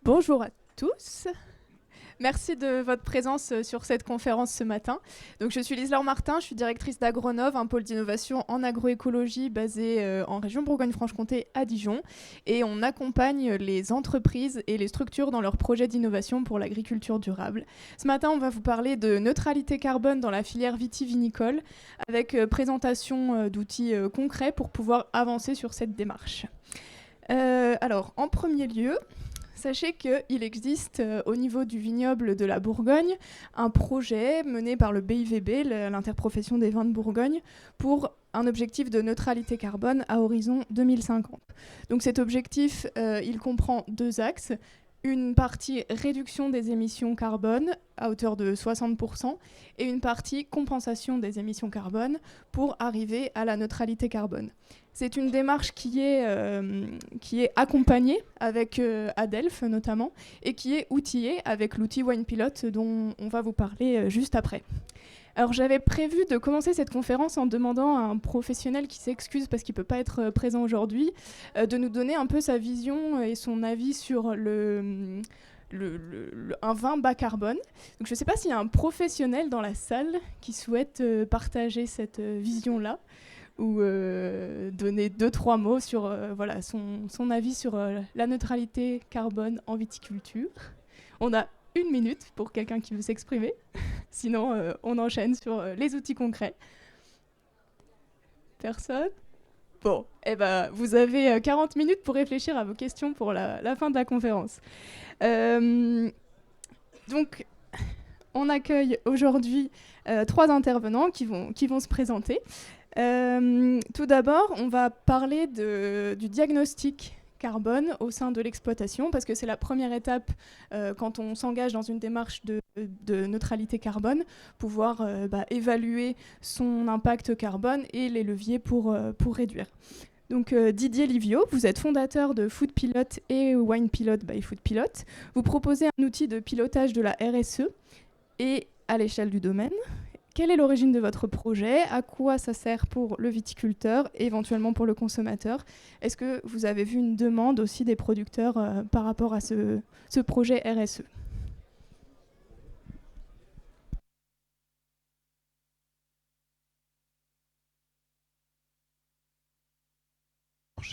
Bonjour à tous. Merci de votre présence sur cette conférence ce matin. Donc, je suis Lise-Laure Martin, je suis directrice d'Agronov, un pôle d'innovation en agroécologie basé en région Bourgogne-Franche-Comté à Dijon. Et on accompagne les entreprises et les structures dans leurs projets d'innovation pour l'agriculture durable. Ce matin, on va vous parler de neutralité carbone dans la filière vitivinicole avec présentation d'outils concrets pour pouvoir avancer sur cette démarche. Alors, en premier lieu, sachez qu'il existe au niveau du vignoble de la Bourgogne un projet mené par le BIVB, l'interprofession des vins de Bourgogne, pour un objectif de neutralité carbone à horizon 2050. Donc cet objectif, il comprend deux axes. Une partie réduction des émissions carbone à hauteur de 60% et une partie compensation des émissions carbone pour arriver à la neutralité carbone. C'est une démarche qui est accompagnée avec Adelph notamment et qui est outillée avec l'outil WinePilot dont on va vous parler juste après. Alors j'avais prévu de commencer cette conférence en demandant à un professionnel qui s'excuse parce qu'il ne peut pas être présent aujourd'hui, de nous donner un peu sa vision et son avis sur un vin bas carbone. Donc je ne sais pas s'il y a un professionnel dans la salle qui souhaite partager cette vision-là ou donner 2-3 mots sur voilà, son avis sur la neutralité carbone en viticulture. On a 1 minute pour quelqu'un qui veut s'exprimer. Sinon, on enchaîne sur les outils concrets. Personne ? Bon, eh ben, vous avez 40 minutes pour réfléchir à vos questions pour la fin de la conférence. Donc, on accueille aujourd'hui 3 intervenants qui vont se présenter. Tout d'abord, on va parler du diagnostic carbone au sein de l'exploitation, parce que c'est la première étape quand on s'engage dans une démarche de neutralité carbone, pouvoir évaluer son impact carbone et les leviers pour réduire. Donc Didier Livio, vous êtes fondateur de FoodPilot et WinePilot by FoodPilot. Vous proposez un outil de pilotage de la RSE et à l'échelle du domaine. Quelle est l'origine de votre projet? À quoi ça sert pour le viticulteur et éventuellement pour le consommateur? Est-ce que vous avez vu une demande aussi des producteurs par rapport à ce projet RSE?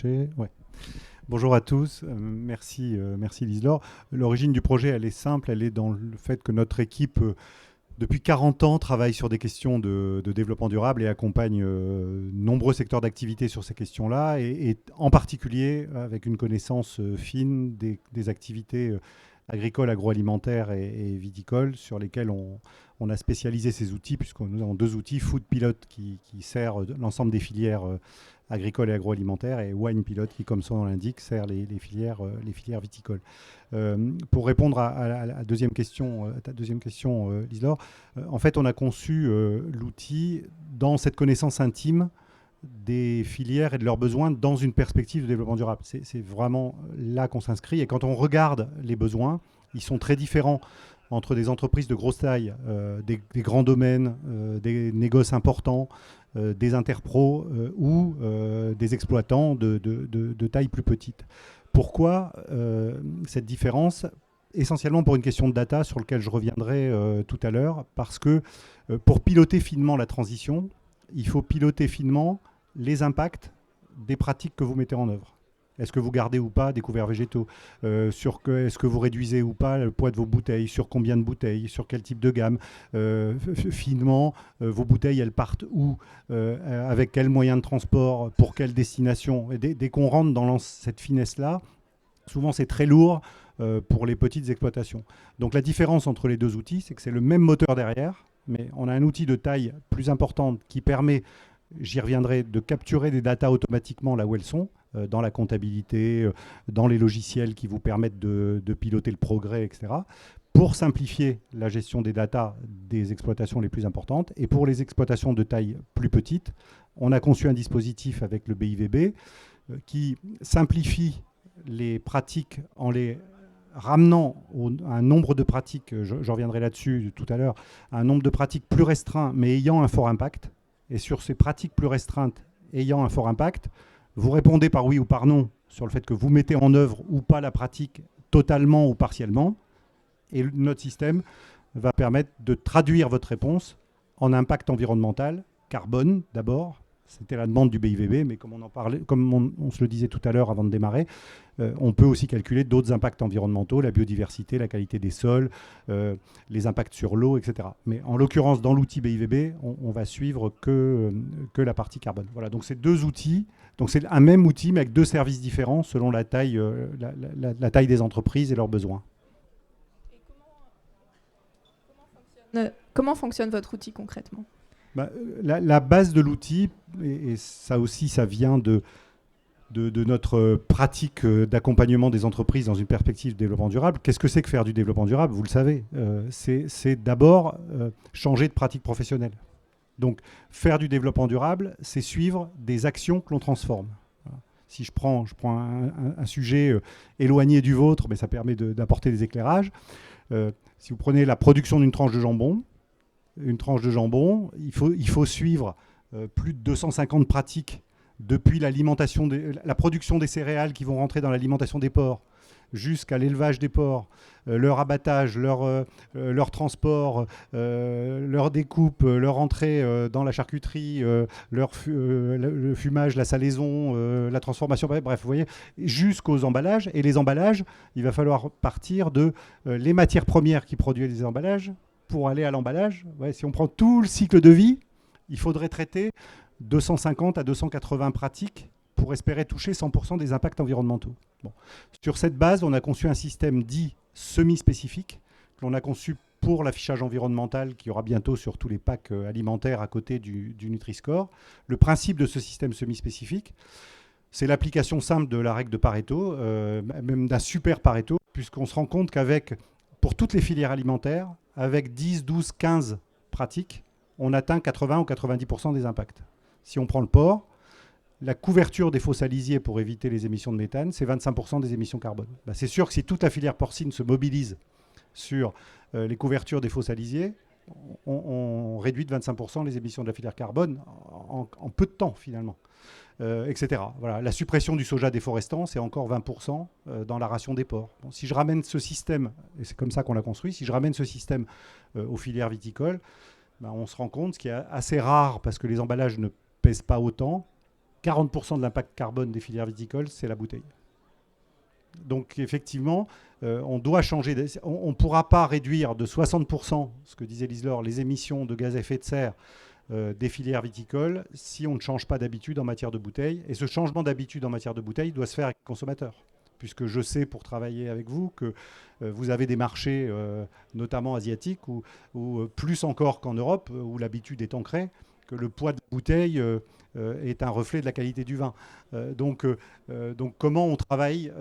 Ouais. Bonjour à tous, merci Lise-Laure. L'origine du projet, elle est simple, elle est dans le fait que notre équipe, depuis 40 ans, travaille sur des questions de développement durable et accompagne nombreux secteurs d'activité sur ces questions-là, et en particulier avec une connaissance fine des activités agricoles, agroalimentaires et viticoles sur lesquelles on a spécialisé ces outils, puisqu'on nous avons 2 outils, FoodPilot qui sert l'ensemble des filières agricoles et agroalimentaires, et WinePilot qui, comme son nom l'indique, sert les filières viticoles. Pour répondre à ta deuxième question, Lise-Laure, en fait, on a conçu l'outil dans cette connaissance intime des filières et de leurs besoins dans une perspective de développement durable. C'est vraiment là qu'on s'inscrit. Et quand on regarde les besoins, ils sont très différents entre des entreprises de grosse taille, des grands domaines, des négoces importants, des interpros ou des exploitants de taille plus petite. Pourquoi cette différence? Essentiellement pour une question de data sur laquelle je reviendrai tout à l'heure, parce que pour piloter finement la transition, il faut piloter finement les impacts des pratiques que vous mettez en œuvre. Est-ce que vous gardez ou pas des couverts végétaux? Est-ce que vous réduisez ou pas le poids de vos bouteilles? Sur combien de bouteilles? Sur quel type de gamme? Finement, vos bouteilles, elles partent où? Avec quel moyen de transport? Pour quelle destination? Et dès qu'on rentre dans cette finesse-là, souvent c'est très lourd pour les petites exploitations. Donc la différence entre les 2 outils, c'est que c'est le même moteur derrière, mais on a un outil de taille plus importante qui permet, j'y reviendrai, de capturer des datas automatiquement là où elles sont, dans la comptabilité, dans les logiciels qui vous permettent de piloter le progrès, etc., pour simplifier la gestion des datas des exploitations les plus importantes. Et pour les exploitations de taille plus petite, on a conçu un dispositif avec le BIVB qui simplifie les pratiques en les ramenant à un nombre de pratiques, je reviendrai là-dessus tout à l'heure, à un nombre de pratiques plus restreint mais ayant un fort impact. Et sur ces pratiques plus restreintes ayant un fort impact, vous répondez par oui ou par non sur le fait que vous mettez en œuvre ou pas la pratique totalement ou partiellement. Et notre système va permettre de traduire votre réponse en impact environnemental, carbone d'abord. C'était la demande du BIVB, mais comme on se le disait tout à l'heure avant de démarrer, on peut aussi calculer d'autres impacts environnementaux, la biodiversité, la qualité des sols, les impacts sur l'eau, etc. Mais en l'occurrence, dans l'outil BIVB, on va suivre que la partie carbone. Voilà, donc c'est deux outils. Donc c'est un même outil, mais avec deux services différents selon la taille, la taille des entreprises et leurs besoins. Et comment fonctionne votre outil concrètement ? La base de l'outil, et ça aussi, ça vient de notre pratique d'accompagnement des entreprises dans une perspective de développement durable. Qu'est-ce que c'est que faire du développement durable ? Vous le savez, c'est d'abord changer de pratique professionnelle. Donc, faire du développement durable, c'est suivre des actions que l'on transforme. Voilà. Si je prends un sujet éloigné du vôtre, mais ça permet d'apporter des éclairages. Si vous prenez la production d'une tranche de jambon, il faut suivre plus de 250 pratiques depuis la production des céréales qui vont rentrer dans l'alimentation des porcs jusqu'à l'élevage des porcs, leur abattage, leur transport, leur découpe, leur entrée dans la charcuterie, le fumage, la salaison, la transformation, bref, vous voyez, jusqu'aux emballages. Et les emballages, il va falloir partir de les matières premières qui produisent les emballages pour aller à l'emballage. Ouais, si on prend tout le cycle de vie, il faudrait traiter 250 à 280 pratiques pour espérer toucher 100% des impacts environnementaux. Bon. Sur cette base, on a conçu un système dit semi-spécifique, que l'on a conçu pour l'affichage environnemental qui aura bientôt sur tous les packs alimentaires à côté du Nutri-Score. Le principe de ce système semi-spécifique, c'est l'application simple de la règle de Pareto, même d'un super Pareto, puisqu'on se rend compte pour toutes les filières alimentaires, avec 10, 12, 15 pratiques, on atteint 80 ou 90% des impacts. Si on prend le porc, la couverture des faux salisiers pour éviter les émissions de méthane, c'est 25% des émissions carbone. C'est sûr que si toute la filière porcine se mobilise sur les couvertures des faux salisiers, on réduit de 25% les émissions de la filière carbone en peu de temps finalement, etc. Voilà. La suppression du soja déforestant, c'est encore 20% dans la ration des porcs. Bon, si je ramène ce système, et c'est comme ça qu'on l'a construit, si je ramène ce système aux filières viticoles, on se rend compte, ce qui est assez rare parce que les emballages ne pèsent pas autant, 40% de l'impact carbone des filières viticoles, c'est la bouteille. Donc effectivement, on doit changer. On ne pourra pas réduire de 60%, ce que disait Lise-Laure, les émissions de gaz à effet de serre des filières viticoles si on ne change pas d'habitude en matière de bouteille. Et ce changement d'habitude en matière de bouteille doit se faire avec les consommateurs. Puisque je sais, pour travailler avec vous, que vous avez des marchés, notamment asiatiques, ou plus encore qu'en Europe, où l'habitude est ancrée, que le poids de la bouteille est un reflet de la qualité du vin. Donc comment on travaille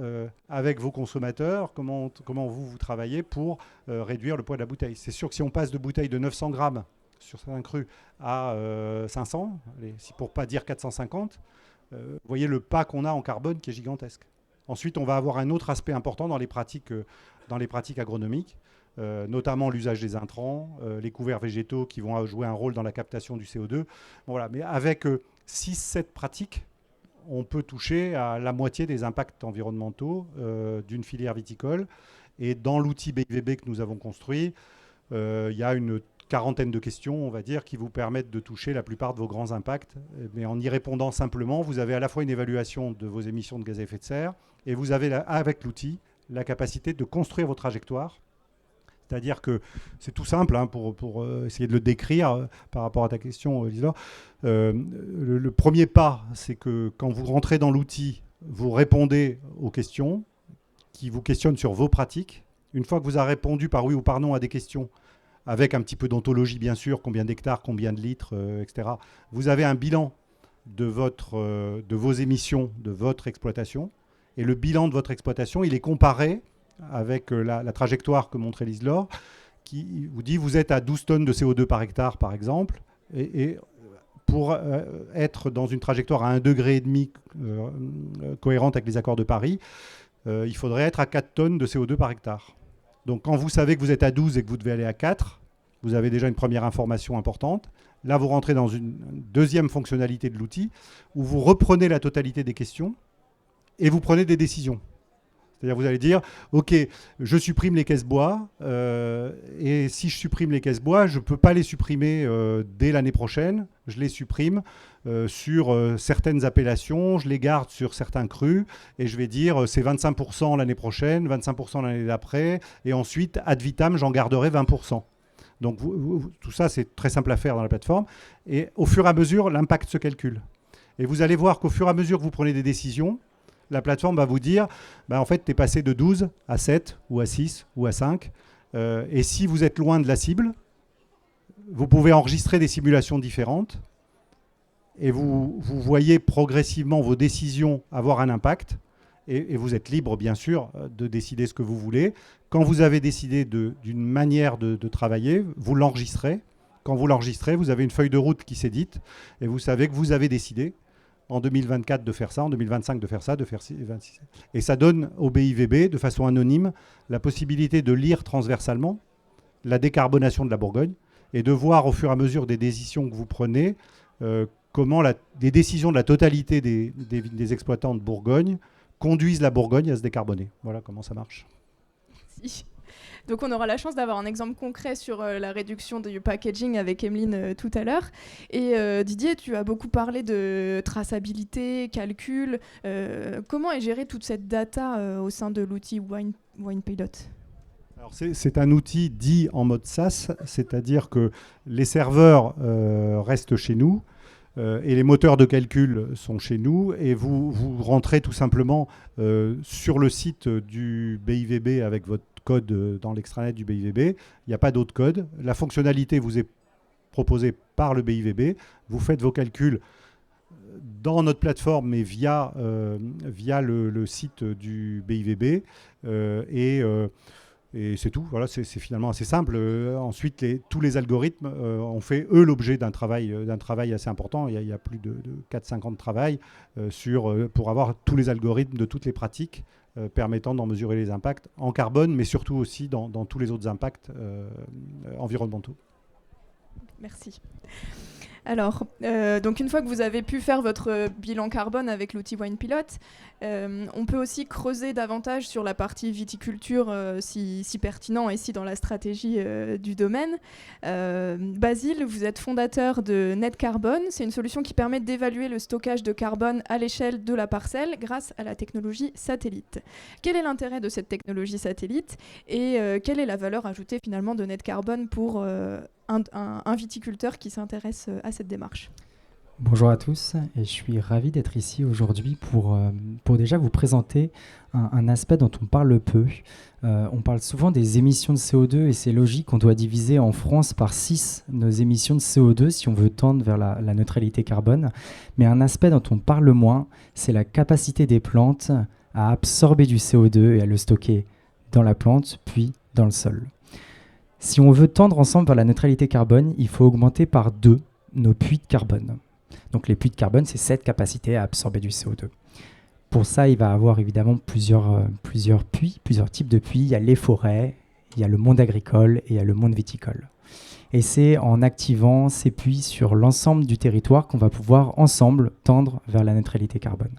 avec vos consommateurs, comment vous travaillez pour réduire le poids de la bouteille. C'est sûr que si on passe de bouteilles de 900 grammes sur certains crus à 500, pour ne pas dire 450, vous voyez le pas qu'on a en carbone qui est gigantesque. Ensuite, on va avoir un autre aspect important dans les pratiques agronomiques, notamment l'usage des intrants, les couverts végétaux qui vont jouer un rôle dans la captation du CO2. Bon, voilà. Mais avec 6-7 pratiques, on peut toucher à la moitié des impacts environnementaux d'une filière viticole. Et dans l'outil BIVB que nous avons construit, il y a une quarantaine de questions, on va dire, qui vous permettent de toucher la plupart de vos grands impacts. Mais en y répondant simplement, vous avez à la fois une évaluation de vos émissions de gaz à effet de serre et vous avez, avec l'outil, la capacité de construire vos trajectoires. C'est-à-dire que c'est tout simple, hein, pour essayer de le décrire par rapport à ta question, Lisa. Le premier pas, c'est que quand vous rentrez dans l'outil, vous répondez aux questions qui vous questionnent sur vos pratiques. Une fois que vous avez répondu par oui ou par non à des questions, avec un petit peu d'ontologie bien sûr, combien d'hectares, combien de litres, etc., vous avez un bilan de vos émissions, de votre exploitation. Et le bilan de votre exploitation, il est comparé avec la trajectoire que montrait Lise-Laure, qui vous dit vous êtes à 12 tonnes de CO2 par hectare, par exemple, et pour être dans une trajectoire à 1,5 degré cohérente avec les accords de Paris, il faudrait être à 4 tonnes de CO2 par hectare. Donc quand vous savez que vous êtes à 12 et que vous devez aller à 4, vous avez déjà une première information importante. Là, vous rentrez dans une deuxième fonctionnalité de l'outil où vous reprenez la totalité des questions et vous prenez des décisions. C'est-à-dire vous allez dire, OK, je supprime les caisses bois, et si je supprime les caisses bois, je ne peux pas les supprimer dès l'année prochaine. Je les supprime sur certaines appellations, je les garde sur certains crus, et je vais dire c'est 25% l'année prochaine, 25% l'année d'après, et ensuite, ad vitam, j'en garderai 20%. Donc tout ça, c'est très simple à faire dans la plateforme. Et au fur et à mesure, l'impact se calcule. Et vous allez voir qu'au fur et à mesure que vous prenez des décisions, la plateforme va vous dire, en fait, tu es passé de 12 à 7 ou à 6 ou à 5. Et si vous êtes loin de la cible, vous pouvez enregistrer des simulations différentes. Et vous voyez progressivement vos décisions avoir un impact. Et vous êtes libre, bien sûr, de décider ce que vous voulez. Quand vous avez décidé d'une manière de travailler, vous l'enregistrez. Quand vous l'enregistrez, vous avez une feuille de route qui s'édite. Et vous savez que vous avez décidé en 2024 de faire ça, en 2025 de faire ça, de faire 26. Et ça donne au BIVB, de façon anonyme, la possibilité de lire transversalement la décarbonation de la Bourgogne et de voir au fur et à mesure des décisions que vous prenez, comment des décisions de la totalité des exploitants de Bourgogne conduisent la Bourgogne à se décarboner. Voilà comment ça marche. Merci. Donc on aura la chance d'avoir un exemple concret sur la réduction du packaging avec Emeline tout à l'heure. Et Didier, tu as beaucoup parlé de traçabilité, calcul. Comment est gérée toute cette data au sein de l'outil WinePilot ? Alors c'est un outil dit en mode SaaS, c'est-à-dire que les serveurs restent chez nous. Et les moteurs de calcul sont chez nous, et vous rentrez tout simplement sur le site du BIVB avec votre code dans l'extranet du BIVB. Il n'y a pas d'autre code. La fonctionnalité vous est proposée par le BIVB. Vous faites vos calculs dans notre plateforme, mais via le site du BIVB. Et c'est tout. Voilà, c'est finalement assez simple. Ensuite, tous les algorithmes ont fait, eux, l'objet d'un travail assez important. Il y a plus de 4-5 ans de travail pour avoir tous les algorithmes de toutes les pratiques permettant d'en mesurer les impacts en carbone, mais surtout aussi dans tous les autres impacts environnementaux. Merci. Alors, donc une fois que vous avez pu faire votre bilan carbone avec l'outil WinePilot, on peut aussi creuser davantage sur la partie viticulture si pertinent et si dans la stratégie du domaine. Basile, vous êtes fondateur de NetCarbone. C'est une solution qui permet d'évaluer le stockage de carbone à l'échelle de la parcelle grâce à la technologie satellite. Quel est l'intérêt de cette technologie satellite et quelle est la valeur ajoutée finalement de NetCarbone pour un viticulteur qui s'intéresse à cette démarche? Bonjour à tous, et je suis ravi d'être ici aujourd'hui pour déjà vous présenter un aspect dont on parle peu. On parle souvent des émissions de CO2 et c'est logique, on doit diviser en France par 6 nos émissions de CO2 si on veut tendre vers la neutralité carbone. Mais un aspect dont on parle moins, c'est la capacité des plantes à absorber du CO2 et à le stocker dans la plante puis dans le sol. Si on veut tendre ensemble vers la neutralité carbone, il faut augmenter par 2 nos puits de carbone. Donc les puits de carbone, c'est cette capacité à absorber du CO2. Pour ça, il va y avoir évidemment plusieurs puits, plusieurs types de puits. Il y a les forêts, il y a le monde agricole et il y a le monde viticole. Et c'est en activant ces puits sur l'ensemble du territoire qu'on va pouvoir ensemble tendre vers la neutralité carbone.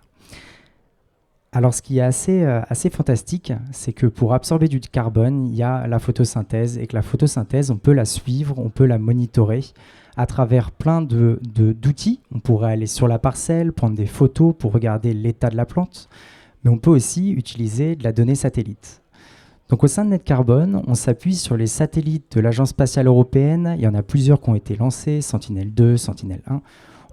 Alors ce qui est assez fantastique, c'est que pour absorber du carbone, il y a la photosynthèse et que la photosynthèse, on peut la suivre, on peut la monitorer à travers plein d'outils. On pourrait aller sur la parcelle, prendre des photos pour regarder l'état de la plante, mais on peut aussi utiliser de la donnée satellite. Donc au sein de NetCarbone, on s'appuie sur les satellites de l'Agence spatiale européenne. Il y en a plusieurs qui ont été lancés, Sentinel-2, Sentinel-1.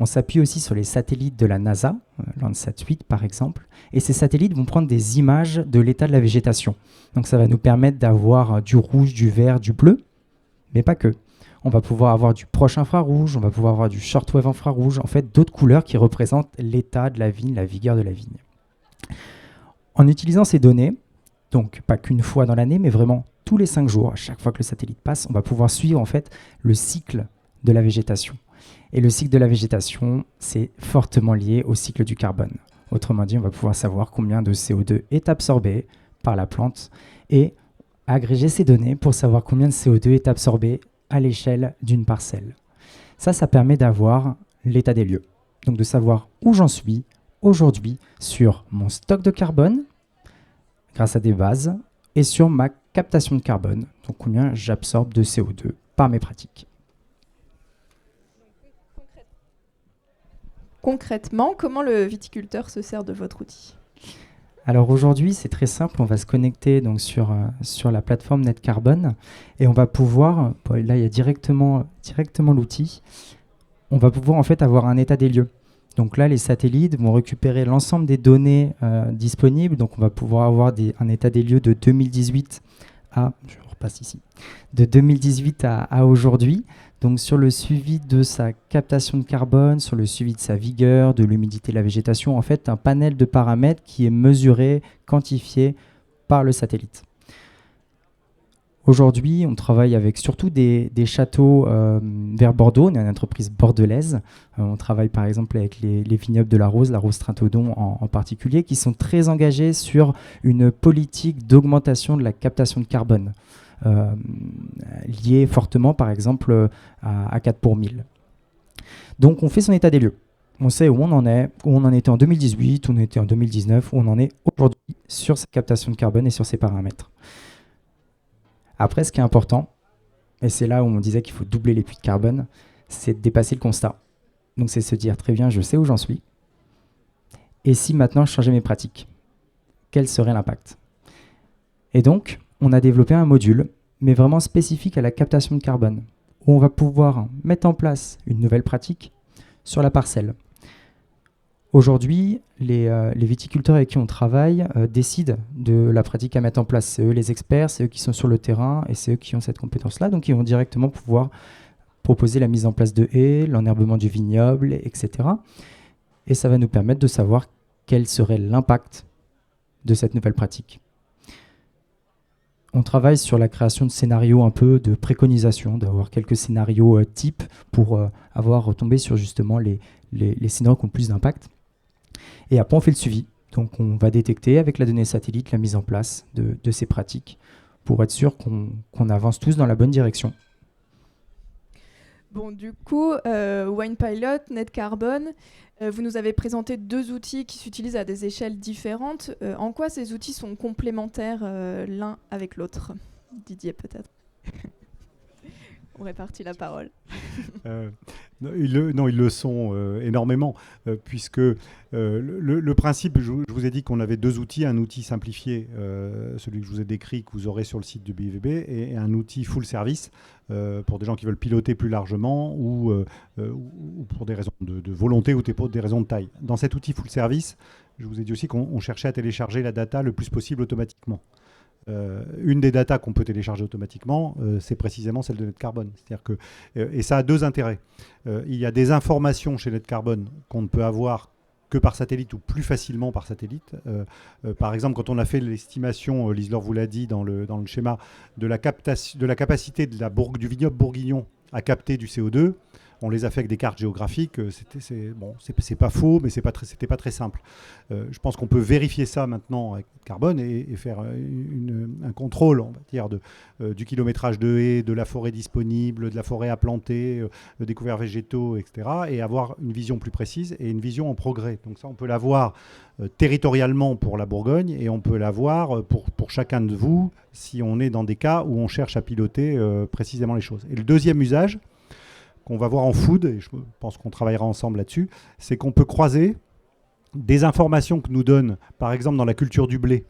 On s'appuie aussi sur les satellites de la NASA, Landsat 8 par exemple, et ces satellites vont prendre des images de l'état de la végétation. Donc ça va nous permettre d'avoir du rouge, du vert, du bleu, mais pas que. On va pouvoir avoir du proche infrarouge, on va pouvoir avoir du shortwave infrarouge, en fait d'autres couleurs qui représentent l'état de la vigne, la vigueur de la vigne. En utilisant ces données, donc pas qu'une fois dans l'année, mais vraiment tous les 5 jours, à chaque fois que le satellite passe, on va pouvoir suivre en fait le cycle de la végétation. Et le cycle de la végétation, c'est fortement lié au cycle du carbone. Autrement dit, on va pouvoir savoir combien de CO2 est absorbé par la plante et agréger ces données pour savoir combien de CO2 est absorbé à l'échelle d'une parcelle. Ça permet d'avoir l'état des lieux. Donc de savoir où j'en suis aujourd'hui sur mon stock de carbone, grâce à des bases, et sur ma captation de carbone, donc combien j'absorbe de CO2 par mes pratiques. Concrètement, comment le viticulteur se sert de votre outil? Alors aujourd'hui, c'est très simple, on va se connecter donc sur la plateforme NetCarbon et on va pouvoir, là il y a directement l'outil, on va pouvoir en fait avoir un état des lieux. Donc là, les satellites vont récupérer l'ensemble des données disponibles, donc on va pouvoir avoir un état des lieux de 2018 de 2018 à aujourd'hui. Donc sur le suivi de sa captation de carbone, sur le suivi de sa vigueur, de l'humidité de la végétation, en fait un panel de paramètres qui est mesuré, quantifié par le satellite. Aujourd'hui, on travaille avec surtout des châteaux vers Bordeaux. On est une entreprise bordelaise. On travaille par exemple avec les vignobles de la Rose Trintodon en particulier, qui sont très engagés sur une politique d'augmentation de la captation de carbone, liée fortement par exemple à 4 pour 1000. Donc on fait son état des lieux. On sait où on en est, où on en était en 2018, où on était en 2019, où on en est aujourd'hui sur cette captation de carbone et sur ces paramètres. Après, ce qui est important, et c'est là où on disait qu'il faut doubler les puits de carbone, c'est de dépasser le constat. Donc c'est se dire, très bien, je sais où j'en suis. Et si maintenant je changeais mes pratiques, quel serait l'impact? Et donc, on a développé un module, mais vraiment spécifique à la captation de carbone, où on va pouvoir mettre en place une nouvelle pratique sur la parcelle. Aujourd'hui, les viticulteurs avec qui on travaille décident de la pratique à mettre en place. C'est eux les experts, c'est eux qui sont sur le terrain et c'est eux qui ont cette compétence-là. Donc, ils vont directement pouvoir proposer la mise en place de haies, l'enherbement du vignoble, etc. Et ça va nous permettre de savoir quel serait l'impact de cette nouvelle pratique. On travaille sur la création de scénarios un peu de préconisation, d'avoir quelques scénarios types pour avoir retombé sur justement les scénarios qui ont le plus d'impact. Et après, on fait le suivi. Donc, on va détecter avec la donnée satellite la mise en place de ces pratiques pour être sûr qu'on avance tous dans la bonne direction. Bon, du coup, WinePilot, NetCarbon, vous nous avez présenté deux outils qui s'utilisent à des échelles différentes. En quoi ces outils sont complémentaires l'un avec l'autre? Didier, peut-être. On répartit la parole. Ils le sont énormément, puisque le principe, je vous ai dit qu'on avait deux outils, un outil simplifié, celui que je vous ai décrit, que vous aurez sur le site du BIVB, et un outil full service, pour des gens qui veulent piloter plus largement, ou pour des raisons de volonté, ou pour des raisons de taille. Dans cet outil full service, je vous ai dit aussi qu'on cherchait à télécharger la data le plus possible automatiquement. Une des datas qu'on peut télécharger automatiquement, c'est précisément celle de NetCarbon. C'est-à-dire que, et ça a deux intérêts. Il y a des informations chez NetCarbon qu'on ne peut avoir que par satellite ou plus facilement par satellite. Par exemple, quand on a fait l'estimation, Liselor vous l'a dit dans le schéma, de la capacité du vignoble bourguignon à capter du CO2, on les a fait avec des cartes géographiques. C'est pas faux, mais c'était pas très simple. Je pense qu'on peut vérifier ça maintenant avec Carbone et faire un contrôle, on va dire, du kilométrage de haies, de la forêt disponible, de la forêt à planter, des couverts végétaux, etc. Et avoir une vision plus précise et une vision en progrès. Donc ça, on peut l'avoir territorialement pour la Bourgogne et on peut l'avoir pour chacun de vous si on est dans des cas où on cherche à piloter précisément les choses. Et le deuxième usage qu'on va voir en food, et je pense qu'on travaillera ensemble là-dessus, c'est qu'on peut croiser des informations que nous donnent, par exemple dans la culture du blé,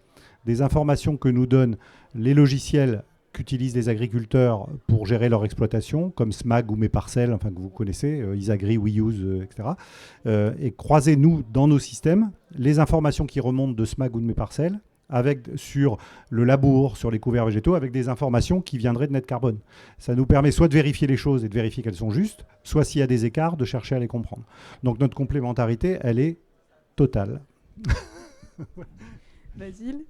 des informations que nous donnent les logiciels qu'utilisent les agriculteurs pour gérer leur exploitation, comme SMAG ou Mes Parcelles, enfin que vous connaissez, Isagri, WeUse, etc. Et croiser, nous, dans nos systèmes, les informations qui remontent de SMAG ou de Mes Parcelles, sur le labour, sur les couverts végétaux, avec des informations qui viendraient de NetCarbon. Ça nous permet soit de vérifier les choses et de vérifier qu'elles sont justes, soit s'il y a des écarts, de chercher à les comprendre. Donc notre complémentarité, elle est totale. Basile.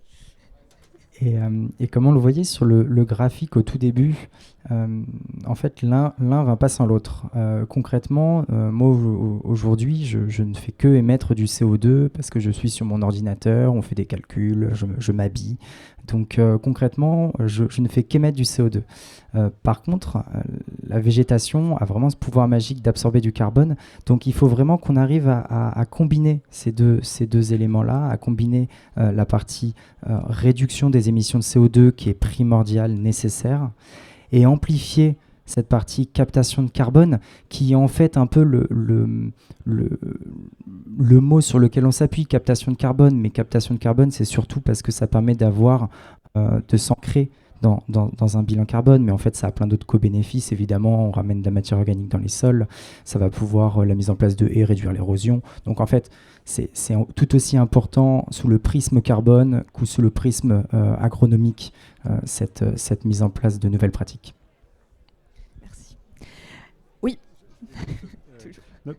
Et comme on le voyait sur le graphique au tout début, En fait, l'un va pas sans l'autre. Concrètement, moi aujourd'hui, je ne fais que émettre du CO2 parce que je suis sur mon ordinateur, on fait des calculs, je m'habille. Donc concrètement, je ne fais qu'émettre du CO2. Par contre, la végétation a vraiment ce pouvoir magique d'absorber du carbone. Donc il faut vraiment qu'on arrive à combiner ces deux éléments-là, à combiner la partie réduction des émissions de CO2 qui est primordiale, nécessaire, et amplifier cette partie captation de carbone qui est en fait un peu le mot sur lequel on s'appuie, captation de carbone. Mais captation de carbone, c'est surtout parce que ça permet de s'ancrer dans un bilan carbone, mais en fait ça a plein d'autres co-bénéfices. Évidemment, on ramène de la matière organique dans les sols, ça va pouvoir, la mise en place de haies, réduire l'érosion. Donc en fait, c'est tout aussi important sous le prisme carbone que sous le prisme agronomique, cette mise en place de nouvelles pratiques. Merci. Oui.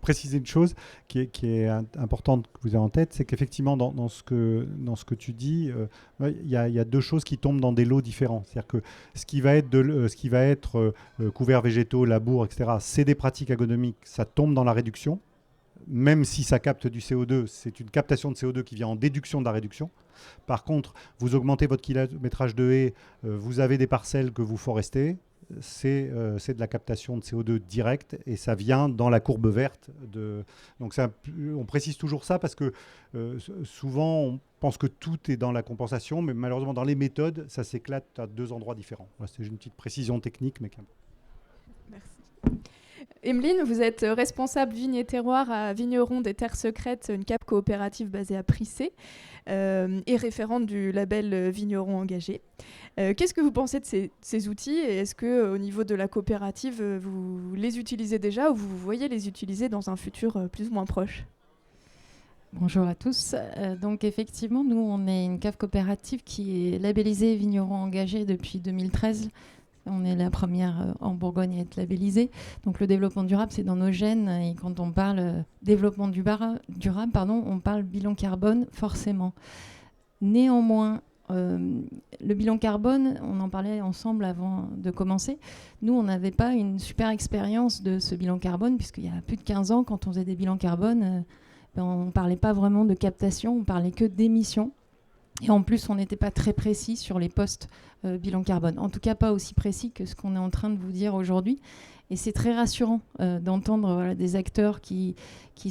Préciser une chose qui est importante que vous avez en tête, c'est qu'effectivement, dans ce que tu dis, il y a deux choses qui tombent dans des lots différents. C'est-à-dire que ce qui va être couverts végétaux, labour, etc., c'est des pratiques agronomiques, ça tombe dans la réduction. Même si ça capte du CO2, c'est une captation de CO2 qui vient en déduction de la réduction. Par contre, vous augmentez votre kilométrage de haies, vous avez des parcelles que vous forestez, c'est de la captation de CO2 directe et ça vient dans la courbe verte. Donc on précise toujours ça parce que souvent on pense que tout est dans la compensation, mais malheureusement dans les méthodes, ça s'éclate à deux endroits différents. Voilà, c'est une petite précision technique. Merci. Emeline, vous êtes responsable Vignes et Terroirs à Vignerons des Terres Secrètes, une CAP coopérative basée à Prissé, et référente du label Vignerons Engagés. Qu'est-ce que vous pensez de ces outils et est-ce qu'au niveau de la coopérative, vous les utilisez déjà ou vous voyez les utiliser dans un futur plus ou moins proche ? Bonjour à tous. Donc effectivement, nous, on est une cave coopérative qui est labellisée Vignerons Engagés depuis 2013. On est la première en Bourgogne à être labellisée. Donc le développement durable, c'est dans nos gènes. Et quand on parle développement durable, on parle bilan carbone forcément. Néanmoins, le bilan carbone, on en parlait ensemble avant de commencer. Nous, on n'avait pas une super expérience de ce bilan carbone, puisqu'il y a plus de 15 ans, quand on faisait des bilans carbone, on ne parlait pas vraiment de captation, on parlait que d'émissions. Et en plus, on n'était pas très précis sur les postes bilan carbone. En tout cas, pas aussi précis que ce qu'on est en train de vous dire aujourd'hui. Et c'est très rassurant d'entendre des acteurs qui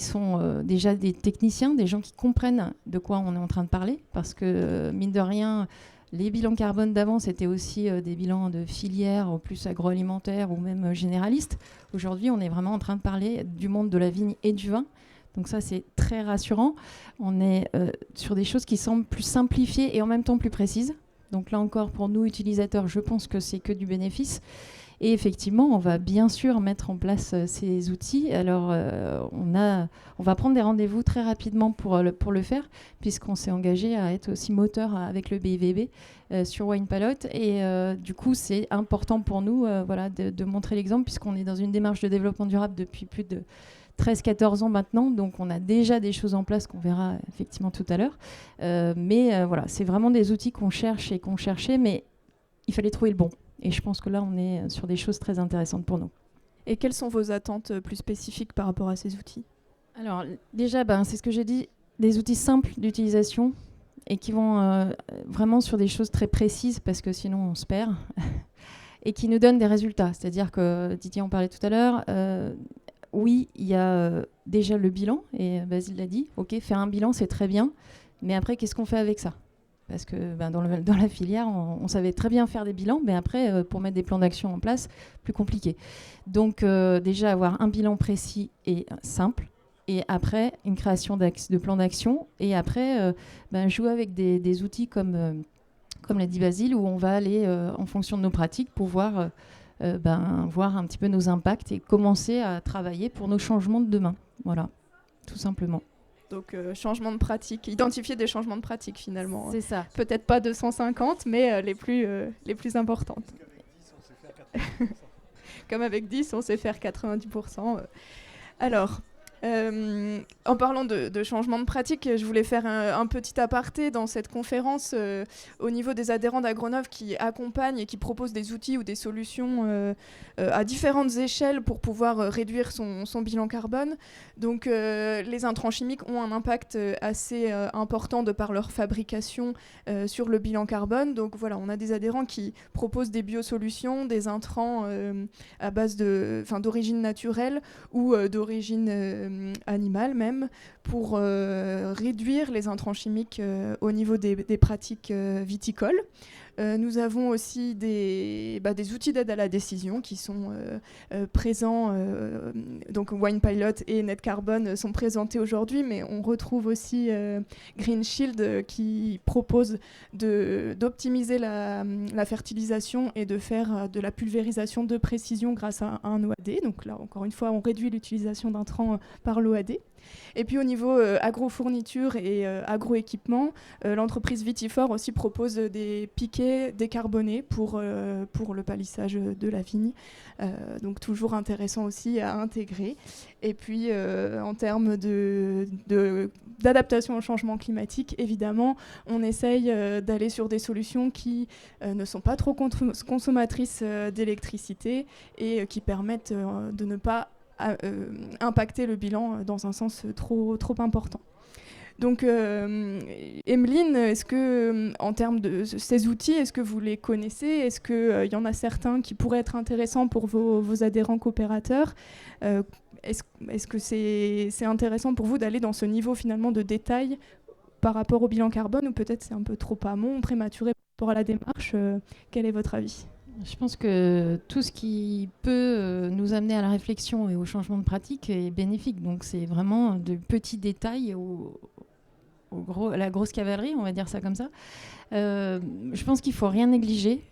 sont déjà des techniciens, des gens qui comprennent de quoi on est en train de parler. Parce que, mine de rien, les bilans carbone d'avant, c'était aussi des bilans de filières, plus agroalimentaires ou même généralistes. Aujourd'hui, on est vraiment en train de parler du monde de la vigne et du vin. Donc ça, c'est très rassurant. On est sur des choses qui semblent plus simplifiées et en même temps plus précises. Donc là encore, pour nous, utilisateurs, je pense que c'est que du bénéfice. Et effectivement, on va bien sûr mettre en place ces outils. Alors, on va prendre des rendez-vous très rapidement pour le faire, puisqu'on s'est engagé à être aussi moteur avec le BIVB sur Wine Palette. Et du coup, c'est important pour nous de montrer l'exemple, puisqu'on est dans une démarche de développement durable depuis plus de 13-14 ans maintenant, donc on a déjà des choses en place qu'on verra effectivement tout à l'heure. Mais voilà, c'est vraiment des outils qu'on cherche et qu'on cherchait, mais il fallait trouver le bon. Et je pense que là, on est sur des choses très intéressantes pour nous. Et quelles sont vos attentes plus spécifiques par rapport à ces outils ? Alors déjà, c'est ce que j'ai dit, des outils simples d'utilisation et qui vont vraiment sur des choses très précises, parce que sinon on se perd, et qui nous donnent des résultats. C'est-à-dire que, Didier en parlait tout à l'heure, oui, il y a déjà le bilan, et Basile l'a dit, ok, faire un bilan, c'est très bien, mais après, qu'est-ce qu'on fait avec ça ? Parce que dans la filière, on savait très bien faire des bilans, mais après, pour mettre des plans d'action en place, plus compliqué. Donc déjà, avoir un bilan précis et simple, et après, une création de plans d'action, et après, jouer avec des outils comme l'a dit Basile, où on va aller, en fonction de nos pratiques, pour voir un petit peu nos impacts et commencer à travailler pour nos changements de demain. Voilà, tout simplement. Donc, changement de pratique, identifier des changements de pratique finalement. C'est ça. Peut-être pas 250, mais les plus importantes. Comme avec 10, on sait faire 90%. Alors, En parlant de changement de pratique, je voulais faire un petit aparté dans cette conférence au niveau des adhérents d'Agronov qui accompagnent et qui proposent des outils ou des solutions à différentes échelles pour pouvoir réduire son bilan carbone. Donc les intrants chimiques ont un impact assez important de par leur fabrication sur le bilan carbone. Donc voilà, on a des adhérents qui proposent des biosolutions, des intrants à base d'origine naturelle ou d'origine animale même, pour réduire les intrants chimiques au niveau des pratiques viticoles. Nous avons aussi des outils d'aide à la décision qui sont présents. Donc Wine Pilot et Net Carbon sont présentés aujourd'hui, mais on retrouve aussi Green Shield qui propose d'optimiser la fertilisation et de faire de la pulvérisation de précision grâce à un OAD. Donc là, encore une fois, on réduit l'utilisation d'intrants par l'OAD. Et puis au niveau agrofourniture et agroéquipement, l'entreprise Vitifor aussi propose des piquets décarbonés pour le palissage de la vigne. Donc toujours intéressant aussi à intégrer. Et puis en termes d'adaptation au changement climatique, évidemment, on essaye d'aller sur des solutions qui ne sont pas trop consommatrices d'électricité et qui permettent de ne pas impacter le bilan dans un sens trop important. Donc, Emeline, est-ce que, en termes de ces outils, est-ce que vous les connaissez? Est-ce qu'il y en a certains qui pourraient être intéressants pour vos adhérents coopérateurs? Est-ce que c'est intéressant pour vous d'aller dans ce niveau finalement de détail par rapport au bilan carbone, ou peut-être c'est un peu trop amont, prématuré par rapport à la démarche? Quel est votre avis? Je pense que tout ce qui peut nous amener à la réflexion et au changement de pratique est bénéfique. Donc c'est vraiment de petits détails à la grosse cavalerie, on va dire ça comme ça. Je pense qu'il ne faut rien négliger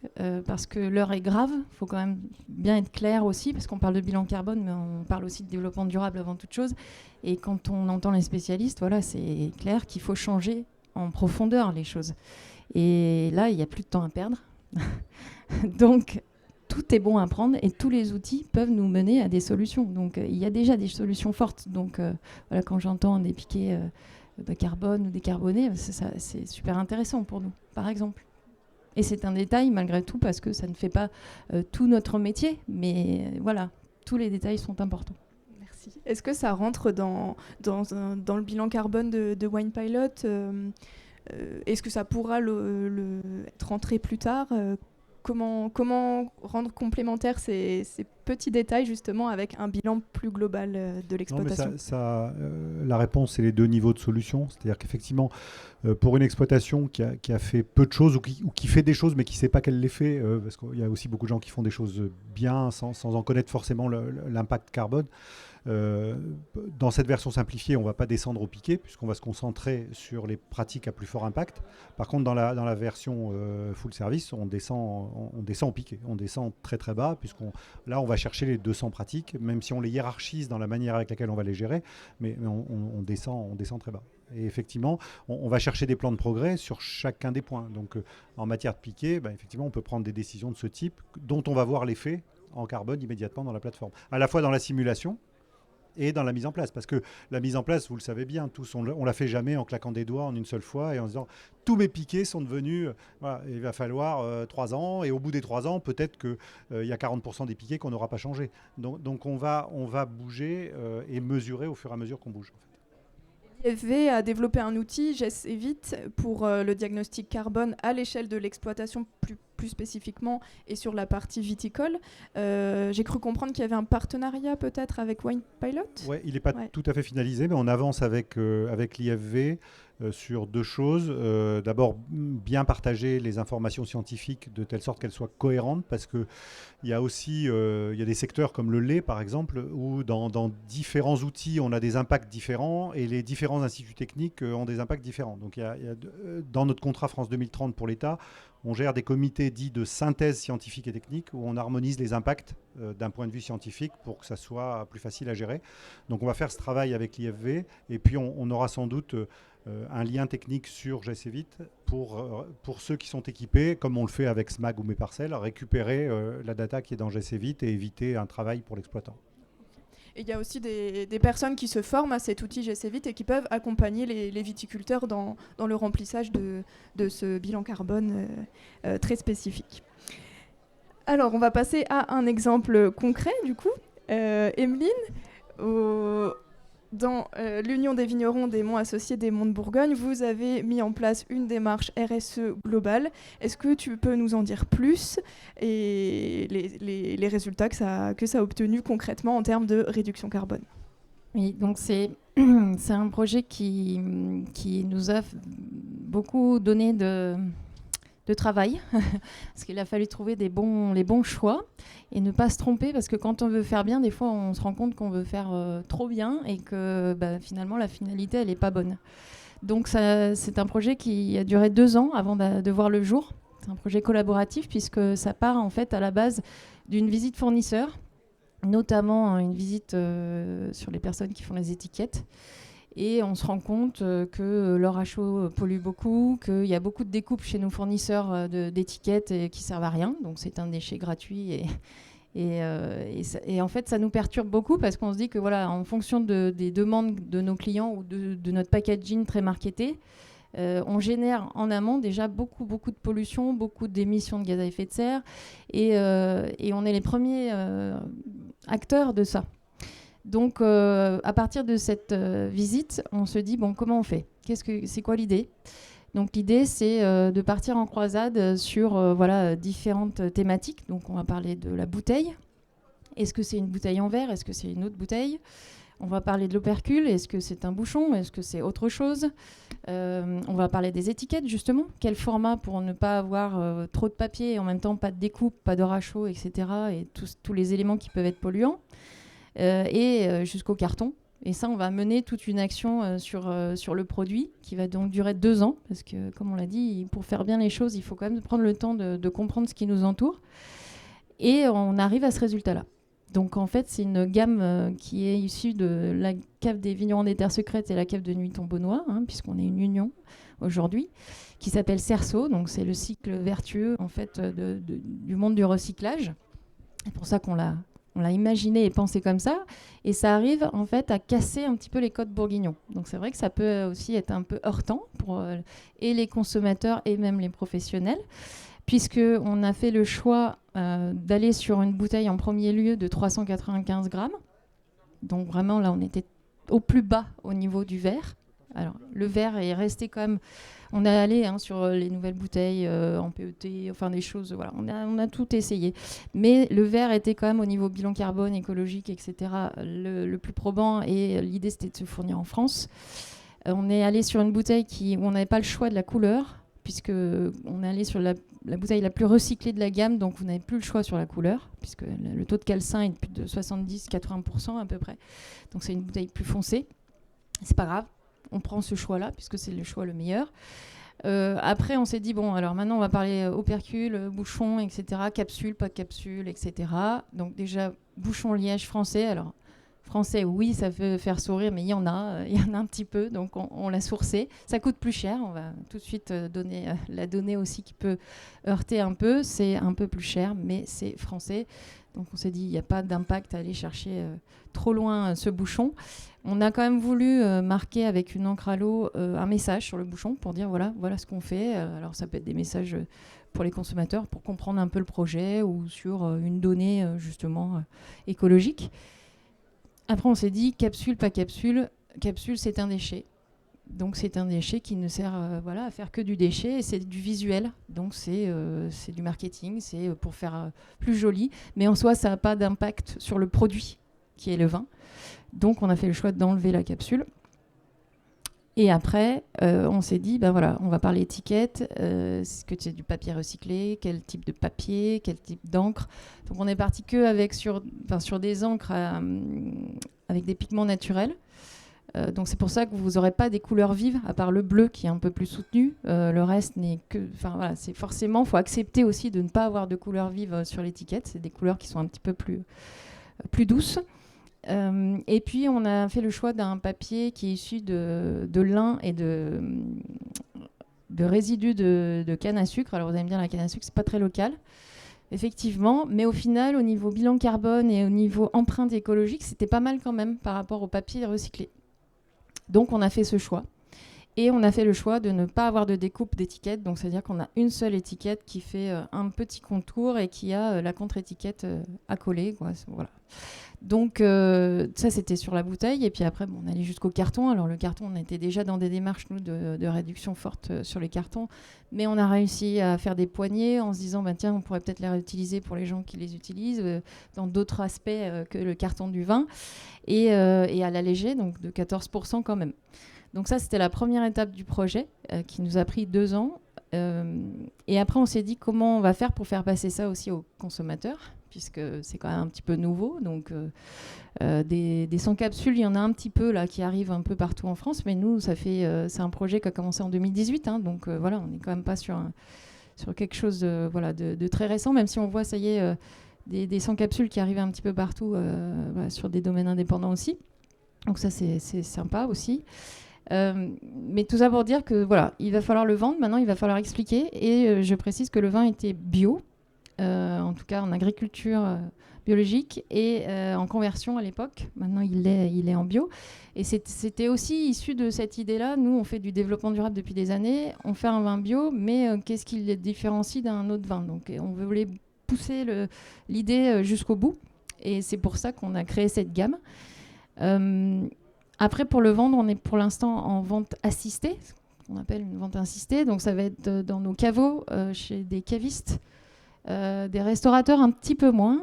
parce que l'heure est grave. Il faut quand même bien être clair aussi, parce qu'on parle de bilan carbone, mais on parle aussi de développement durable avant toute chose. Et quand on entend les spécialistes, voilà, c'est clair qu'il faut changer en profondeur les choses. Et là, il n'y a plus de temps à perdre. Donc, tout est bon à prendre et tous les outils peuvent nous mener à des solutions. Donc, il y a déjà des solutions fortes. Donc, voilà, quand j'entends des piquets de carbone ou décarbonés, c'est super intéressant pour nous, par exemple. Et c'est un détail, malgré tout, parce que ça ne fait pas tout notre métier. Mais voilà, tous les détails sont importants. Merci. Est-ce que ça rentre dans le bilan carbone de Wine Pilot? Est-ce que ça pourra être rentré plus tard? Comment rendre complémentaires ces petits détails justement avec un bilan plus global de l'exploitation? La réponse, c'est les deux niveaux de solution. C'est-à-dire qu'effectivement, pour une exploitation qui a fait peu de choses ou qui fait des choses mais qui ne sait pas qu'elle les fait, parce qu'il y a aussi beaucoup de gens qui font des choses bien sans en connaître forcément l'impact carbone. Dans cette version simplifiée, on ne va pas descendre au piquet puisqu'on va se concentrer sur les pratiques à plus fort impact. Par contre, dans la version full service, on descend au piquet. On descend très très bas là, on va chercher les 200 pratiques, même si on les hiérarchise dans la manière avec laquelle on va les gérer, mais on descend très bas. Et effectivement, on va chercher des plans de progrès sur chacun des points. Donc, en matière de piquet, effectivement, on peut prendre des décisions de ce type dont on va voir l'effet en carbone immédiatement dans la plateforme. À la fois dans la simulation et dans la mise en place. Parce que la mise en place, vous le savez bien, tous, on ne la fait jamais en claquant des doigts en une seule fois et en se disant tous mes piquets sont devenus, voilà, il va falloir 3 ans, et au bout des 3 ans, peut-être qu'il y a 40% des piquets qu'on n'aura pas changé. Donc on va bouger et mesurer au fur et à mesure qu'on bouge. En fait. l'IFV a développé un outil, GES-Evit, pour le diagnostic carbone à l'échelle de l'exploitation plus spécifiquement et sur la partie viticole. J'ai cru comprendre qu'il y avait un partenariat peut-être avec Wine Pilot. Oui, il n'est pas tout à fait finalisé, mais on avance avec l'IFV sur 2 choses. D'abord, bien partager les informations scientifiques de telle sorte qu'elles soient cohérentes, parce qu'il y a aussi il y a des secteurs comme le lait, par exemple, où dans différents outils, on a des impacts différents et les différents instituts techniques ont des impacts différents. Donc, dans notre contrat France 2030 pour l'État, on gère des comités dits de synthèse scientifique et technique où on harmonise les impacts d'un point de vue scientifique pour que ça soit plus facile à gérer. Donc on va faire ce travail avec l'IFV et puis on aura sans doute un lien technique sur GES-Evit pour ceux qui sont équipés, comme on le fait avec SMAG ou Mes Parcelles, récupérer la data qui est dans GES-Evit et éviter un travail pour l'exploitant. Et il y a aussi des personnes qui se forment à cet outil GCVIT et qui peuvent accompagner les viticulteurs dans le remplissage de ce bilan carbone très spécifique. Alors, on va passer à un exemple concret, du coup. Emeline, dans l'Union des vignerons des monts associés des monts de Bourgogne, vous avez mis en place une démarche RSE globale. Est-ce que tu peux nous en dire plus et les résultats que ça a obtenus concrètement en termes de réduction carbone? Oui, donc c'est un projet qui nous a beaucoup donné de travail, parce qu'il a fallu trouver les bons choix et ne pas se tromper, parce que quand on veut faire bien, des fois on se rend compte qu'on veut faire trop bien et que finalement la finalité elle n'est pas bonne. Donc c'est un projet qui a duré 2 ans avant de voir le jour. C'est un projet collaboratif puisque ça part en fait à la base d'une visite fournisseur, notamment une visite sur les personnes qui font les étiquettes. Et on se rend compte que l'or à chaud pollue beaucoup, qu'il y a beaucoup de découpes chez nos fournisseurs d'étiquettes qui servent à rien. Donc c'est un déchet gratuit et en fait ça nous perturbe beaucoup parce qu'on se dit que voilà, en fonction des demandes de nos clients ou de notre packaging très marketé, on génère en amont déjà beaucoup de pollution, beaucoup d'émissions de gaz à effet de serre et on est les premiers acteurs de ça. Donc, à partir de cette visite, on se dit, bon, comment on fait ? C'est quoi l'idée ? Donc, l'idée, c'est de partir en croisade sur différentes thématiques. Donc, on va parler de la bouteille. Est-ce que c'est une bouteille en verre ? Est-ce que c'est une autre bouteille ? On va parler de l'opercule. Est-ce que c'est un bouchon ? Est-ce que c'est autre chose ? On va parler des étiquettes, justement. Quel format pour ne pas avoir trop de papier et en même temps pas de découpe, pas de rachot, etc. Et tous les éléments qui peuvent être polluants. Jusqu'au carton. Et ça, on va mener toute une action sur le produit qui va donc durer 2 ans. Parce que, comme on l'a dit, pour faire bien les choses, il faut quand même prendre le temps de comprendre ce qui nous entoure. Et on arrive à ce résultat-là. Donc, en fait, c'est une gamme qui est issue de la cave des vignerons des Terres Secrètes et la cave de Nuit-Tombonnois, puisqu'on est une union aujourd'hui, qui s'appelle CERSO. Donc, c'est le cycle vertueux, en fait, du monde du recyclage. C'est pour ça qu'on l'a imaginé et pensé comme ça, et ça arrive en fait à casser un petit peu les codes bourguignons. Donc c'est vrai que ça peut aussi être un peu heurtant pour et les consommateurs et même les professionnels, puisqu'on a fait le choix d'aller sur une bouteille en premier lieu de 395 grammes. Donc vraiment là on était au plus bas au niveau du verre. Alors le verre est resté quand même... On est allé sur les nouvelles bouteilles en PET, enfin des choses, voilà, on a tout essayé. Mais le verre était quand même au niveau bilan carbone, écologique, etc. le plus probant, et l'idée c'était de se fournir en France. On est allé sur une bouteille où on n'avait pas le choix de la couleur, puisqu'on est allé sur la bouteille la plus recyclée de la gamme, donc vous n'avez plus le choix sur la couleur, puisque le taux de calcin est de plus de 70-80% à peu près. Donc c'est une bouteille plus foncée. C'est pas grave. On prend ce choix-là, puisque c'est le choix le meilleur. Après, on s'est dit, bon, alors maintenant, on va parler opercule, bouchon, etc., capsule, pas de capsule, etc. Donc déjà, bouchon liège français. Alors, français, oui, ça peut faire sourire, mais il y en a un petit peu, donc on l'a sourcé. Ça coûte plus cher, on va tout de suite donner la donnée aussi qui peut heurter un peu. C'est un peu plus cher, mais c'est français. Donc on s'est dit, il n'y a pas d'impact à aller chercher trop loin ce bouchon. On a quand même voulu marquer avec une encre à l'eau un message sur le bouchon pour dire voilà ce qu'on fait. Alors ça peut être des messages pour les consommateurs pour comprendre un peu le projet ou sur une donnée justement écologique. Après on s'est dit capsule, pas capsule. Capsule c'est un déchet. Donc c'est un déchet qui ne sert à faire que du déchet, et c'est du visuel. Donc c'est du marketing, c'est pour faire plus joli. Mais en soi ça n'a pas d'impact sur le produit qui est le vin. Donc on a fait le choix d'enlever la capsule. Et après, on s'est dit, on va parler étiquette. Est-ce que c'est du papier recyclé ? Quel type de papier ? Quel type d'encre ? Donc on est parti sur des encres avec des pigments naturels. Donc c'est pour ça que vous n'aurez pas des couleurs vives, à part le bleu qui est un peu plus soutenu. Le reste n'est que... c'est forcément, il faut accepter aussi de ne pas avoir de couleurs vives sur l'étiquette. C'est des couleurs qui sont un petit peu plus douces. Et puis on a fait le choix d'un papier qui est issu de lin et de résidus de canne à sucre. Alors vous allez me dire, la canne à sucre c'est pas très local, effectivement. Mais au final, au niveau bilan carbone et au niveau empreinte écologique, c'était pas mal quand même par rapport au papier recyclé. Donc, on a fait ce choix. Et on a fait le choix de ne pas avoir de découpe d'étiquette. Donc, c'est-à-dire qu'on a une seule étiquette qui fait un petit contour et qui a la contre-étiquette à coller, quoi. Voilà. Donc, ça, c'était sur la bouteille. Et puis après, on allait jusqu'au carton. Alors, le carton, on était déjà dans des démarches, nous, de réduction forte sur les cartons. Mais on a réussi à faire des poignées en se disant, tiens, on pourrait peut-être les réutiliser pour les gens qui les utilisent dans d'autres aspects que le carton du vin. Et à l'alléger, donc de 14% quand même. Donc ça, c'était la première étape du projet qui nous a pris 2 ans. Et après, on s'est dit comment on va faire pour faire passer ça aussi aux consommateurs, puisque c'est quand même un petit peu nouveau. Donc des sans capsules, il y en a un petit peu là qui arrivent un peu partout en France, mais nous, c'est un projet qui a commencé en 2018. Donc voilà, on n'est quand même pas sur quelque chose de très récent, même si on voit, ça y est, des sans capsules qui arrivent un petit peu partout sur des domaines indépendants aussi. Donc ça, c'est sympa aussi. Mais tout ça pour dire que voilà, il va falloir le vendre, maintenant il va falloir expliquer. Et je précise que le vin était bio, en tout cas en agriculture biologique et en conversion à l'époque. Maintenant il est en bio. Et c'était aussi issu de cette idée-là. Nous, on fait du développement durable depuis des années. On fait un vin bio, mais qu'est-ce qui le différencie d'un autre vin? Donc on voulait pousser l'idée jusqu'au bout. Et c'est pour ça qu'on a créé cette gamme. Après, pour le vendre, on est pour l'instant en vente assistée, ce qu'on appelle une vente assistée. Donc, ça va être dans nos caveaux, chez des cavistes, des restaurateurs un petit peu moins.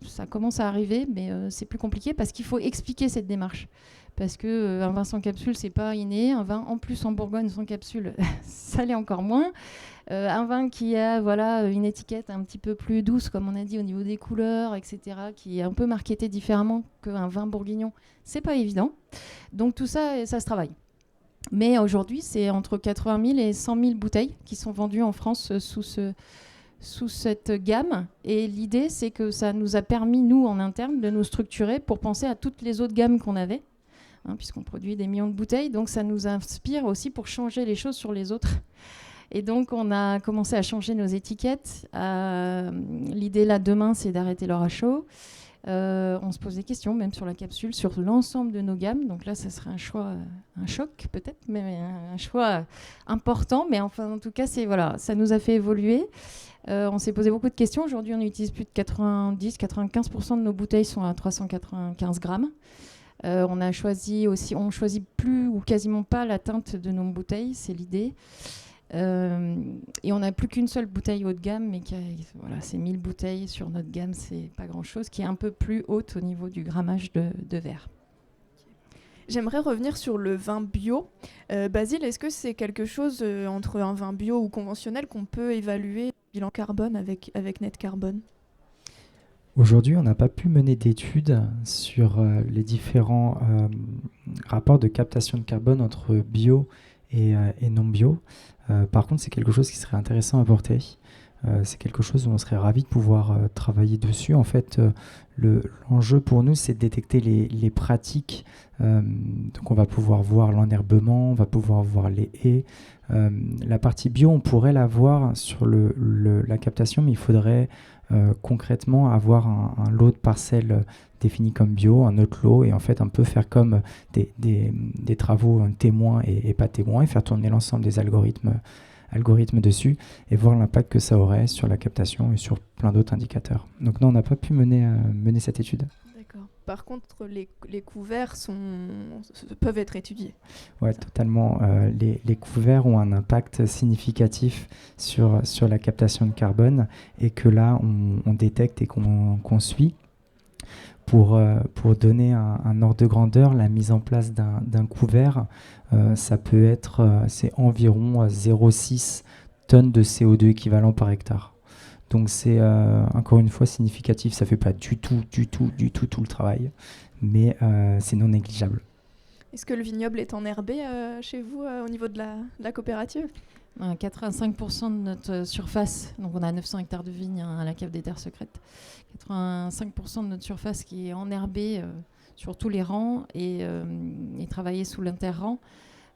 Ça commence à arriver, mais c'est plus compliqué parce qu'il faut expliquer cette démarche. Parce qu'un vin sans capsule, c'est pas inné. Un vin, en plus, en Bourgogne, sans capsule, ça l'est encore moins. Un vin qui a une étiquette un petit peu plus douce, comme on a dit, au niveau des couleurs, etc., qui est un peu marketé différemment qu'un vin bourguignon, c'est pas évident. Donc tout ça, ça se travaille. Mais aujourd'hui, c'est entre 80 000 et 100 000 bouteilles qui sont vendues en France sous cette gamme. Et l'idée, c'est que ça nous a permis, nous, en interne, de nous structurer pour penser à toutes les autres gammes qu'on avait, puisqu'on produit des millions de bouteilles. Donc ça nous inspire aussi pour changer les choses sur les autres. Et donc, on a commencé à changer nos étiquettes. L'idée, là, demain, c'est d'arrêter leur à chaud. On se pose des questions, même sur la capsule, sur l'ensemble de nos gammes. Donc là, ça serait un choix, un choc peut-être, mais un choix important. Mais enfin, en tout cas, ça nous a fait évoluer. On s'est posé beaucoup de questions. Aujourd'hui, on utilise plus de 90-95% de nos bouteilles sont à 395 grammes. On choisit plus ou quasiment pas la teinte de nos bouteilles, c'est l'idée. Et on n'a plus qu'une seule bouteille haut de gamme, mais c'est 1000 bouteilles sur notre gamme, c'est pas grand-chose, qui est un peu plus haute au niveau du grammage de verre. J'aimerais revenir sur le vin bio. Basile, est-ce que c'est quelque chose entre un vin bio ou conventionnel qu'on peut évaluer le bilan carbone avec Net Carbone? Aujourd'hui, on n'a pas pu mener d'études sur les différents rapports de captation de carbone entre bio et non bio. Par contre, c'est quelque chose qui serait intéressant à porter. C'est quelque chose où on serait ravi de pouvoir travailler dessus. En fait, l'enjeu pour nous, c'est de détecter les pratiques. Donc, on va pouvoir voir l'enherbement, on va pouvoir voir les haies. La partie bio, on pourrait la voir sur la captation, mais il faudrait concrètement avoir un lot de parcelles défini comme bio, un autre lot, et en fait un peu faire comme des travaux témoins et pas témoins, et faire tourner l'ensemble des algorithmes dessus et voir l'impact que ça aurait sur la captation et sur plein d'autres indicateurs. Donc non, on n'a pas pu mener cette étude. D'accord. Par contre, les couverts peuvent être étudiés. Ouais, totalement. Les couverts ont un impact significatif sur la captation de carbone, et que là, on détecte et qu'on suit. Pour donner un ordre de grandeur, la mise en place d'un couvert, ça peut être, c'est environ 0,6 tonnes de CO2 équivalent par hectare. Donc c'est encore une fois significatif, ça ne fait pas du tout tout le travail, mais c'est non négligeable. Est-ce que le vignoble est enherbé chez vous au niveau de la coopérative ? 85% de notre surface, donc on a 900 hectares de vignes à la cave des terres secrètes, 85% de notre surface qui est enherbée sur tous les rangs et travaillée sous l'interrang.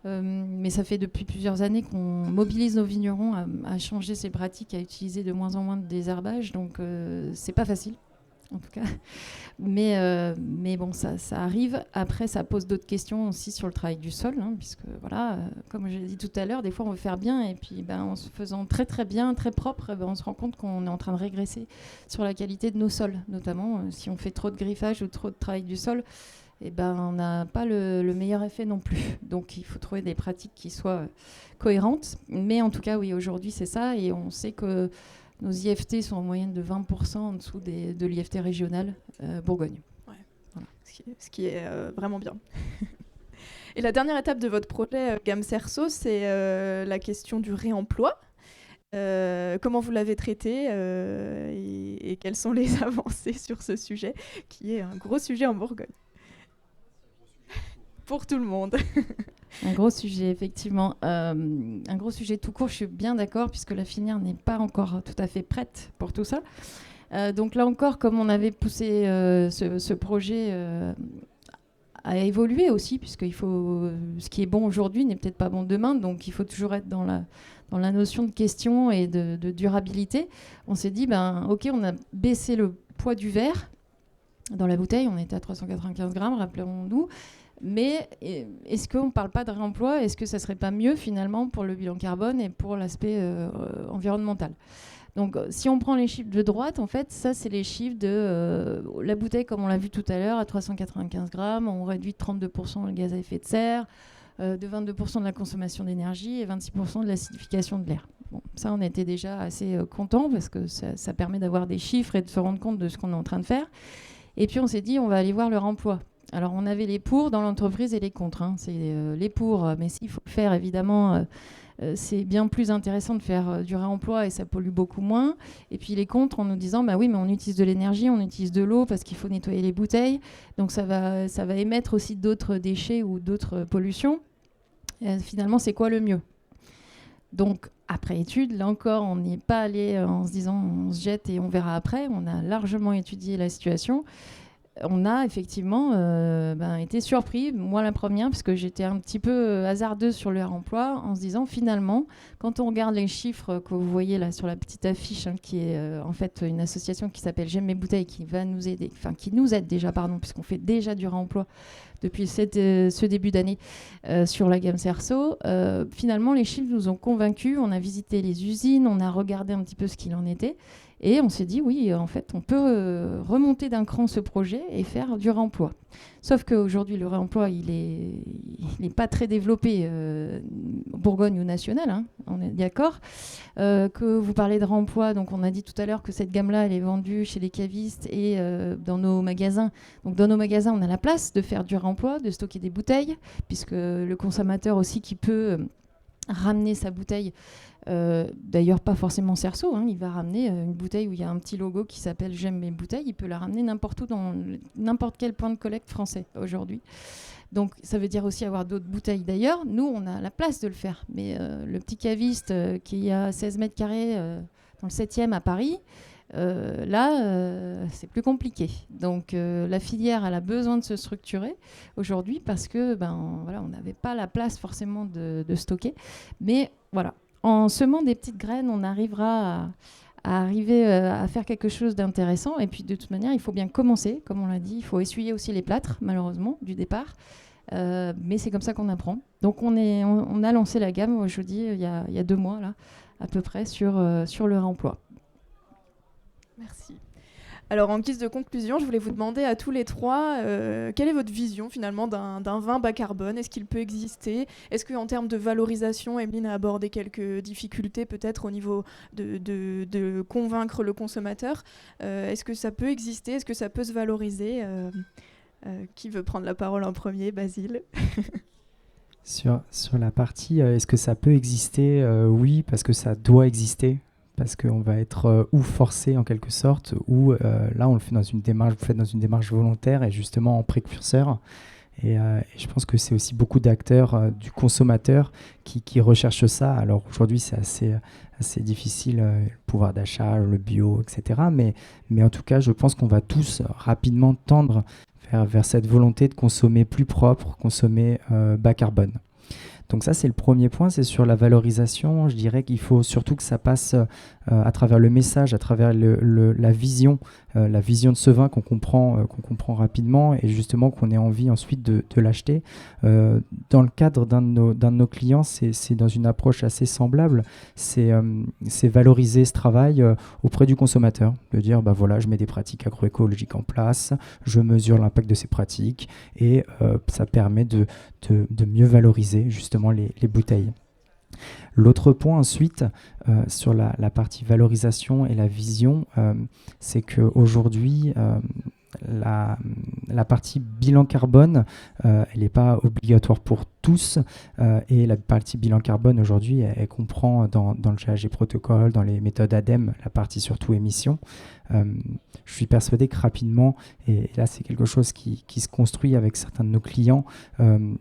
Mais ça fait depuis plusieurs années qu'on mobilise nos vignerons à changer ces pratiques, à utiliser de moins en moins de désherbage. Donc, c'est pas facile, en tout cas. Mais bon, ça arrive. Après, ça pose d'autres questions aussi sur le travail du sol, hein, puisque, voilà, comme j'ai dit tout à l'heure, des fois, on veut faire bien, et puis en se faisant très, très bien, très propre, on se rend compte qu'on est en train de régresser sur la qualité de nos sols, notamment si on fait trop de griffage ou trop de travail du sol. On n'a pas le meilleur effet non plus. Donc, il faut trouver des pratiques qui soient cohérentes. Mais en tout cas, oui, aujourd'hui, c'est ça. Et on sait que nos IFT sont en moyenne de 20% en dessous de l'IFT régional Bourgogne. Ouais. Voilà. Ce qui est vraiment bien. Et la dernière étape de votre projet Gamme Cerceau, c'est la question du réemploi. Comment vous l'avez traité et quelles sont les avancées sur ce sujet, qui est un gros sujet en Bourgogne pour tout le monde. Un gros sujet, effectivement. Un gros sujet tout court, je suis bien d'accord, puisque la filière n'est pas encore tout à fait prête pour tout ça. Donc là encore, comme on avait poussé ce projet à évoluer aussi, puisqu'il faut, ce qui est bon aujourd'hui n'est peut-être pas bon demain, donc il faut toujours être dans la notion de question et de durabilité. On s'est dit, ok, on a baissé le poids du verre dans la bouteille, on était à 395 grammes, rappelons-nous. Mais est-ce qu'on ne parle pas de réemploi ? Est-ce que ça ne serait pas mieux finalement pour le bilan carbone et pour l'aspect environnemental ? Donc si on prend les chiffres de droite, en fait, ça c'est les chiffres de la bouteille, comme on l'a vu tout à l'heure, à 395 grammes, on réduit de 32% le gaz à effet de serre, de 22% de la consommation d'énergie et 26% de l'acidification de l'air. Bon, ça on était déjà assez contents parce que ça permet d'avoir des chiffres et de se rendre compte de ce qu'on est en train de faire. Et puis on s'est dit, on va aller voir le réemploi. Alors, on avait les pour dans l'entreprise et les contre. Hein. C'est les pour, mais s'il faut le faire, évidemment, c'est bien plus intéressant de faire du réemploi et ça pollue beaucoup moins. Et puis les contre en nous disant, oui, mais on utilise de l'énergie, on utilise de l'eau parce qu'il faut nettoyer les bouteilles. Donc, ça va émettre aussi d'autres déchets ou d'autres pollutions. Finalement, c'est quoi le mieux ? Donc, après étude, là encore, on n'y est pas allé en se disant, on se jette et on verra après. On a largement étudié la situation. On a effectivement été surpris, moi la première, parce que j'étais un petit peu hasardeuse sur le réemploi, en se disant finalement, quand on regarde les chiffres que vous voyez là sur la petite affiche, qui est en fait une association qui s'appelle J'aime mes bouteilles, qui va nous aider, qui nous aide déjà, puisqu'on fait déjà du réemploi depuis ce début d'année sur la gamme Cerceau. Finalement, les chiffres nous ont convaincus, on a visité les usines, on a regardé un petit peu ce qu'il en était. Et on s'est dit, oui, en fait, on peut remonter d'un cran ce projet et faire du réemploi. Sauf qu'aujourd'hui, le réemploi, il n'est pas très développé Bourgogne ou national, hein, on est d'accord. Que vous parlez de réemploi, donc on a dit tout à l'heure que cette gamme-là, elle est vendue chez les cavistes et dans nos magasins. Donc dans nos magasins, on a la place de faire du réemploi, de stocker des bouteilles, puisque le consommateur aussi qui peut ramener sa bouteille, d'ailleurs pas forcément Cerceau, il va ramener une bouteille où il y a un petit logo qui s'appelle J'aime mes bouteilles, il peut la ramener n'importe où dans n'importe quel point de collecte français aujourd'hui. Donc ça veut dire aussi avoir d'autres bouteilles. D'ailleurs, nous on a la place de le faire, mais le petit caviste qui a 16 mètres carrés dans le 7e à Paris, c'est plus compliqué. Donc la filière elle a besoin de se structurer aujourd'hui parce que on n'avait pas la place forcément de stocker. Mais voilà, en semant des petites graines, on arrivera à arriver à faire quelque chose d'intéressant. Et puis de toute manière, il faut bien commencer, comme on l'a dit. Il faut essuyer aussi les plâtres, malheureusement, du départ. Mais c'est comme ça qu'on apprend. Donc on a lancé la gamme, je vous dis, il y a 2 mois là, à peu près, sur le réemploi. Merci. Alors, en guise de conclusion, je voulais vous demander à tous les 3, quelle est votre vision finalement d'un vin bas carbone ? Est-ce qu'il peut exister ? Est-ce qu'en termes de valorisation, Emeline a abordé quelques difficultés peut-être au niveau de convaincre le consommateur ? Est-ce que ça peut exister ? Est-ce que ça peut se valoriser ? Qui veut prendre la parole en premier ? Basile. Sur la partie, est-ce que ça peut exister ? Oui, parce que ça doit exister. Parce qu'on va être ou forcé en quelque sorte, ou là on le fait dans une démarche, vous faites dans une démarche volontaire et justement en précurseur. Et je pense que c'est aussi beaucoup d'acteurs du consommateur qui recherchent ça. Alors aujourd'hui c'est assez difficile, le pouvoir d'achat, le bio, etc. Mais en tout cas je pense qu'on va tous rapidement tendre vers cette volonté de consommer plus propre, consommer bas carbone. Donc ça, c'est le premier point, c'est sur la valorisation. Je dirais qu'il faut surtout que ça passe à travers le message, à travers la vision de ce vin qu'on comprend rapidement et justement qu'on ait envie ensuite de l'acheter. Dans le cadre d'un de nos clients, c'est dans une approche assez semblable. C'est valoriser ce travail auprès du consommateur, de dire bah voilà, je mets des pratiques agroécologiques en place, je mesure l'impact de ces pratiques et ça permet de mieux valoriser justement les bouteilles. L'autre point ensuite sur la partie valorisation et la vision, c'est qu'aujourd'hui, la partie bilan carbone, elle n'est pas obligatoire pour tous et la partie bilan carbone aujourd'hui, elle comprend dans le GHG protocole, dans les méthodes ADEME, la partie surtout émissions. Je suis persuadé que rapidement, et là c'est quelque chose qui se construit avec certains de nos clients,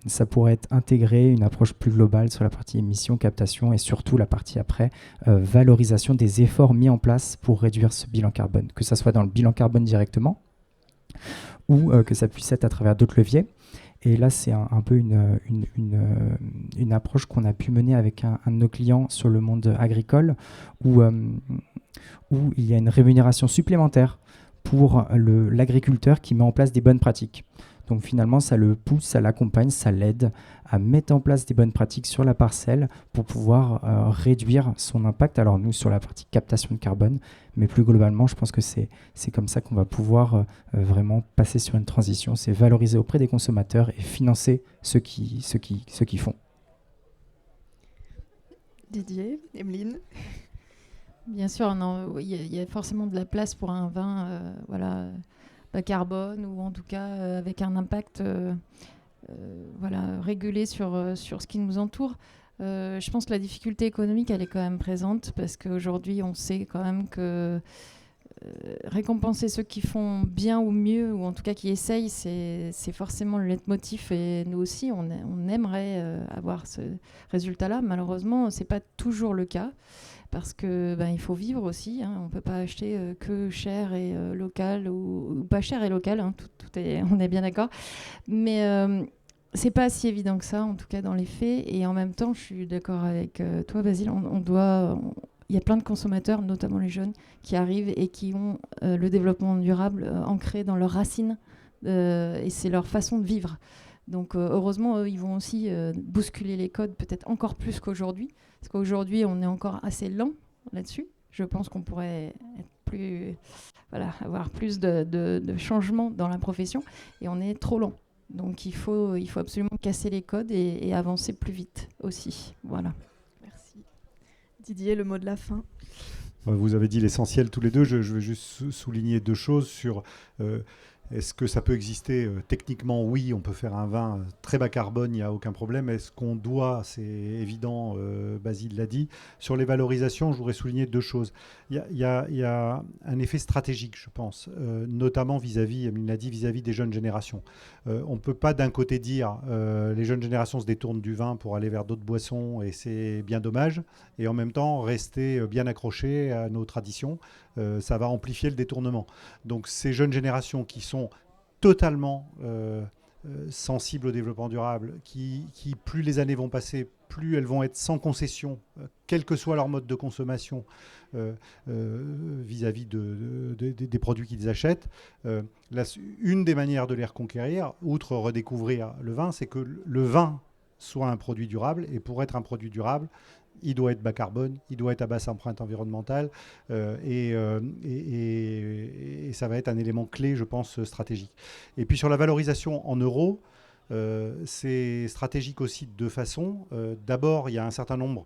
ça pourrait être intégré, une approche plus globale sur la partie émissions, captation et surtout la partie après, valorisation des efforts mis en place pour réduire ce bilan carbone, que ce soit dans le bilan carbone directement ou que ça puisse être à travers d'autres leviers. Et là, c'est un peu une approche qu'on a pu mener avec un de nos clients sur le monde agricole où il y a une rémunération supplémentaire pour l'agriculteur qui met en place des bonnes pratiques. Donc finalement, ça le pousse, ça l'accompagne, ça l'aide à mettre en place des bonnes pratiques sur la parcelle pour pouvoir réduire son impact. Alors nous, sur la partie captation de carbone, mais plus globalement, je pense que c'est comme ça qu'on va pouvoir vraiment passer sur une transition. C'est valoriser auprès des consommateurs et financer ceux qui font. Didier, Emeline. Bien sûr, il y a forcément de la place pour un vin bas carbone ou en tout cas avec un impact régulé sur ce qui nous entoure. Je pense que la difficulté économique, elle est quand même présente parce qu'aujourd'hui, on sait quand même que récompenser ceux qui font bien ou mieux, ou en tout cas qui essayent, c'est forcément le leitmotiv. Et nous aussi, on aimerait avoir ce résultat-là. Malheureusement, ce n'est pas toujours le cas. Parce que il faut vivre aussi, hein. On ne peut pas acheter que cher et local ou pas cher et local, hein. On est bien d'accord. Mais c'est pas si évident que ça, en tout cas dans les faits. Et en même temps, je suis d'accord avec toi, Basile. Il y a plein de consommateurs, notamment les jeunes, qui arrivent et qui ont le développement durable ancré dans leurs racines. Et c'est leur façon de vivre. Donc heureusement, eux, ils vont aussi bousculer les codes peut-être encore plus qu'aujourd'hui. Parce qu'aujourd'hui, on est encore assez lent là-dessus. Je pense qu'on pourrait avoir plus de changements dans la profession. Et on est trop lent. Donc il faut absolument casser les codes et avancer plus vite aussi. Voilà. Merci. Didier, le mot de la fin. Vous avez dit l'essentiel tous les deux. Je veux juste souligner deux choses sur... est-ce que ça peut exister techniquement? Oui, on peut faire un vin très bas carbone, il n'y a aucun problème. Est-ce qu'on doit? C'est évident, Basile l'a dit. Sur les valorisations, je voudrais souligner deux choses. Il y a un effet stratégique, je pense, notamment Emeline l'a dit, vis-à-vis des jeunes générations. On ne peut pas d'un côté dire les jeunes générations se détournent du vin pour aller vers d'autres boissons et c'est bien dommage, et en même temps rester bien accrochés à nos traditions. Ça va amplifier le détournement. Donc ces jeunes générations qui sont totalement sensibles au développement durable, qui plus les années vont passer, plus elles vont être sans concession, quel que soit leur mode de consommation vis-à-vis des produits qu'ils achètent. Une des manières de les reconquérir, outre redécouvrir le vin, c'est que le vin soit un produit durable, et pour être un produit durable, il doit être bas carbone, il doit être à basse empreinte environnementale et ça va être un élément clé, je pense, stratégique. Et puis sur la valorisation en euros, c'est stratégique aussi de deux façons. D'abord, il y a un certain nombre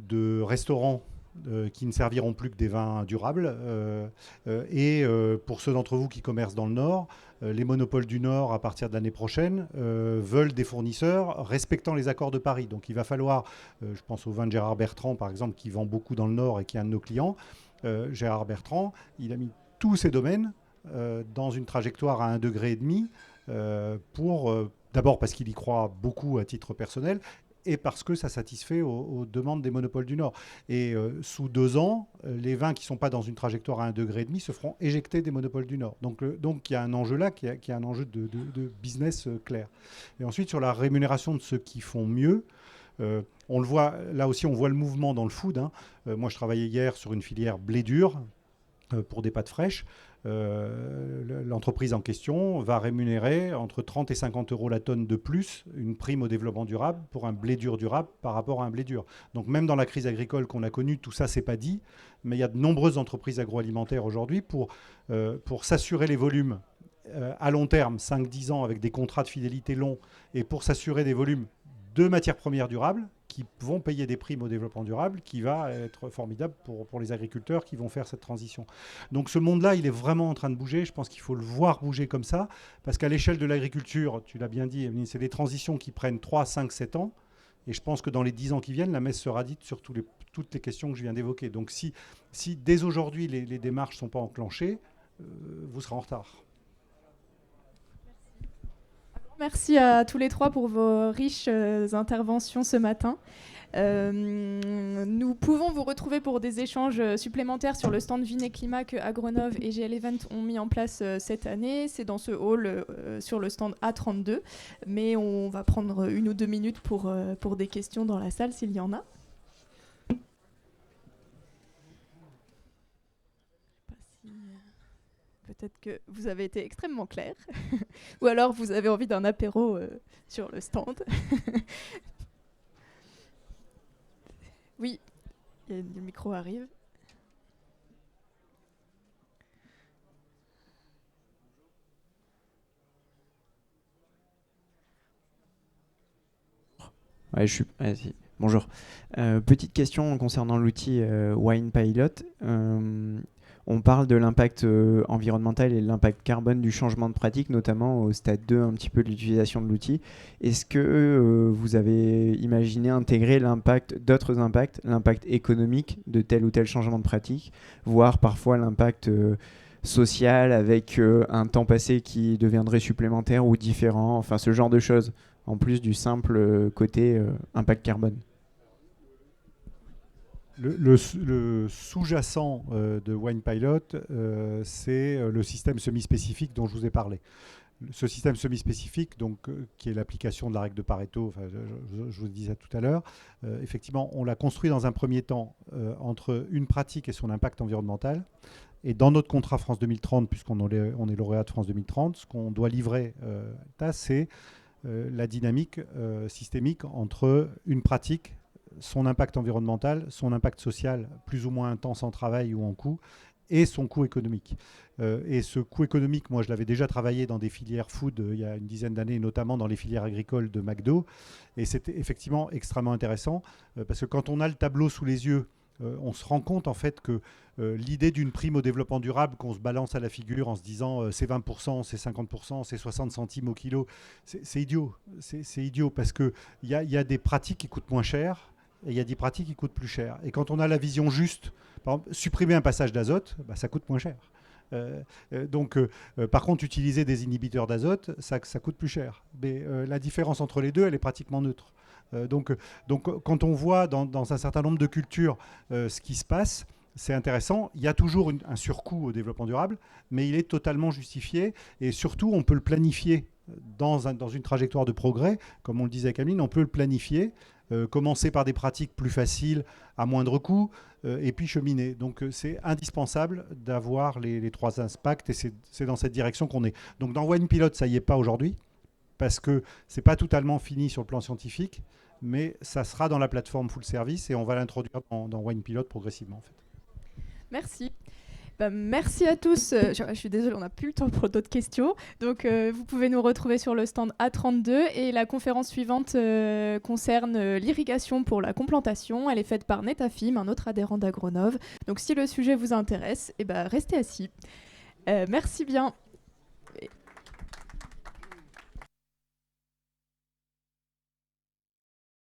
de restaurants qui ne serviront plus que des vins durables. Pour ceux d'entre vous qui commercent dans le Nord, les monopoles du Nord, à partir de l'année prochaine, veulent des fournisseurs respectant les accords de Paris. Donc il va falloir, je pense au vin de Gérard Bertrand, par exemple, qui vend beaucoup dans le Nord et qui est un de nos clients. Gérard Bertrand, il a mis tous ces domaines dans une trajectoire à 1,5 degré, d'abord parce qu'il y croit beaucoup à titre personnel, et parce que ça satisfait aux demandes des monopoles du Nord. Et sous 2 ans, les vins qui ne sont pas dans une trajectoire à 1,5 degré se feront éjecter des monopoles du Nord. Donc il y a un enjeu là, qui est un enjeu de business clair. Et ensuite, sur la rémunération de ceux qui font mieux, On le voit, là aussi, on voit le mouvement dans le food. Moi, je travaillais hier sur une filière blé dur pour des pâtes fraîches. L'entreprise en question va rémunérer entre 30 et 50 euros la tonne de plus, une prime au développement durable pour un blé dur durable par rapport à un blé dur. Donc même dans la crise agricole qu'on a connue, tout ça, c'est pas dit, mais il y a de nombreuses entreprises agroalimentaires aujourd'hui pour s'assurer les volumes à long terme, 5-10 ans, avec des contrats de fidélité longs, et pour s'assurer des volumes de matières premières durables qui vont payer des primes au développement durable, qui va être formidable pour les agriculteurs qui vont faire cette transition. Donc ce monde-là, il est vraiment en train de bouger. Je pense qu'il faut le voir bouger comme ça, parce qu'à l'échelle de l'agriculture, tu l'as bien dit, Evelyne, c'est des transitions qui prennent 3, 5, 7 ans. Et je pense que dans les 10 ans qui viennent, la messe sera dite sur toutes les questions que je viens d'évoquer. Donc si dès aujourd'hui, les démarches ne sont pas enclenchées, vous serez en retard. Merci à tous les trois pour vos riches interventions ce matin. Nous pouvons vous retrouver pour des échanges supplémentaires sur le stand Vin et Climat que Agronov et GL Event ont mis en place cette année. C'est dans ce hall sur le stand A32. Mais on va prendre 1 ou 2 minutes pour des questions dans la salle s'il y en a. Peut-être que vous avez été extrêmement clair. Ou alors vous avez envie d'un apéro sur le stand. Oui, le micro arrive. Ouais, si. Bonjour. Petite question concernant l'outil Wine Pilot. On parle de l'impact environnemental et de l'impact carbone du changement de pratique, notamment au stade 2 un petit peu de l'utilisation de l'outil. Est-ce que vous avez imaginé intégrer d'autres impacts, l'impact économique de tel ou tel changement de pratique, voire parfois l'impact social avec un temps passé qui deviendrait supplémentaire ou différent, enfin ce genre de choses, en plus du simple côté impact carbone? Le sous-jacent de Wine Pilot, c'est le système semi-spécifique dont je vous ai parlé. Ce système semi-spécifique, donc, qui est l'application de la règle de Pareto, je vous disais tout à l'heure, effectivement, on l'a construit dans un premier temps entre une pratique et son impact environnemental. Et dans notre contrat France 2030, puisqu'on est lauréat de France 2030, ce qu'on doit livrer, c'est la dynamique systémique entre une pratique, son impact environnemental, son impact social plus ou moins intense en travail ou en coût, et son coût économique. Et ce coût économique, moi je l'avais déjà travaillé dans des filières food il y a une dizaine d'années, notamment dans les filières agricoles de McDo, et c'était effectivement extrêmement intéressant, parce que quand on a le tableau sous les yeux, on se rend compte en fait que l'idée d'une prime au développement durable qu'on se balance à la figure en se disant c'est 20%, c'est 50%, c'est 60 centimes au kilo, c'est idiot. C'est idiot parce qu'il y a des pratiques qui coûtent moins cher, et il y a des pratiques qui coûtent plus cher. Et quand on a la vision juste, par exemple, supprimer un passage d'azote, ça coûte moins cher. Par contre, utiliser des inhibiteurs d'azote, ça coûte plus cher. Mais la différence entre les deux, elle est pratiquement neutre. Donc, quand on voit dans un certain nombre de cultures ce qui se passe, c'est intéressant. Il y a toujours un surcoût au développement durable, mais il est totalement justifié. Et surtout, on peut le planifier dans une trajectoire de progrès. Comme on le disait avec Ameline, on peut le planifier. Commencer par des pratiques plus faciles à moindre coût et puis cheminer. Donc c'est indispensable d'avoir les 3 impacts et c'est dans cette direction qu'on est. Donc dans Wine Pilot, ça y est pas aujourd'hui parce que c'est pas totalement fini sur le plan scientifique, mais ça sera dans la plateforme full service et on va l'introduire dans Wine Pilot progressivement en fait. Merci. Merci à tous. Je suis désolée, on n'a plus le temps pour d'autres questions. Donc, vous pouvez nous retrouver sur le stand A32. Et la conférence suivante concerne l'irrigation pour la complantation. Elle est faite par Netafim, un autre adhérent d'Agronov. Donc, si le sujet vous intéresse, restez assis. Merci bien.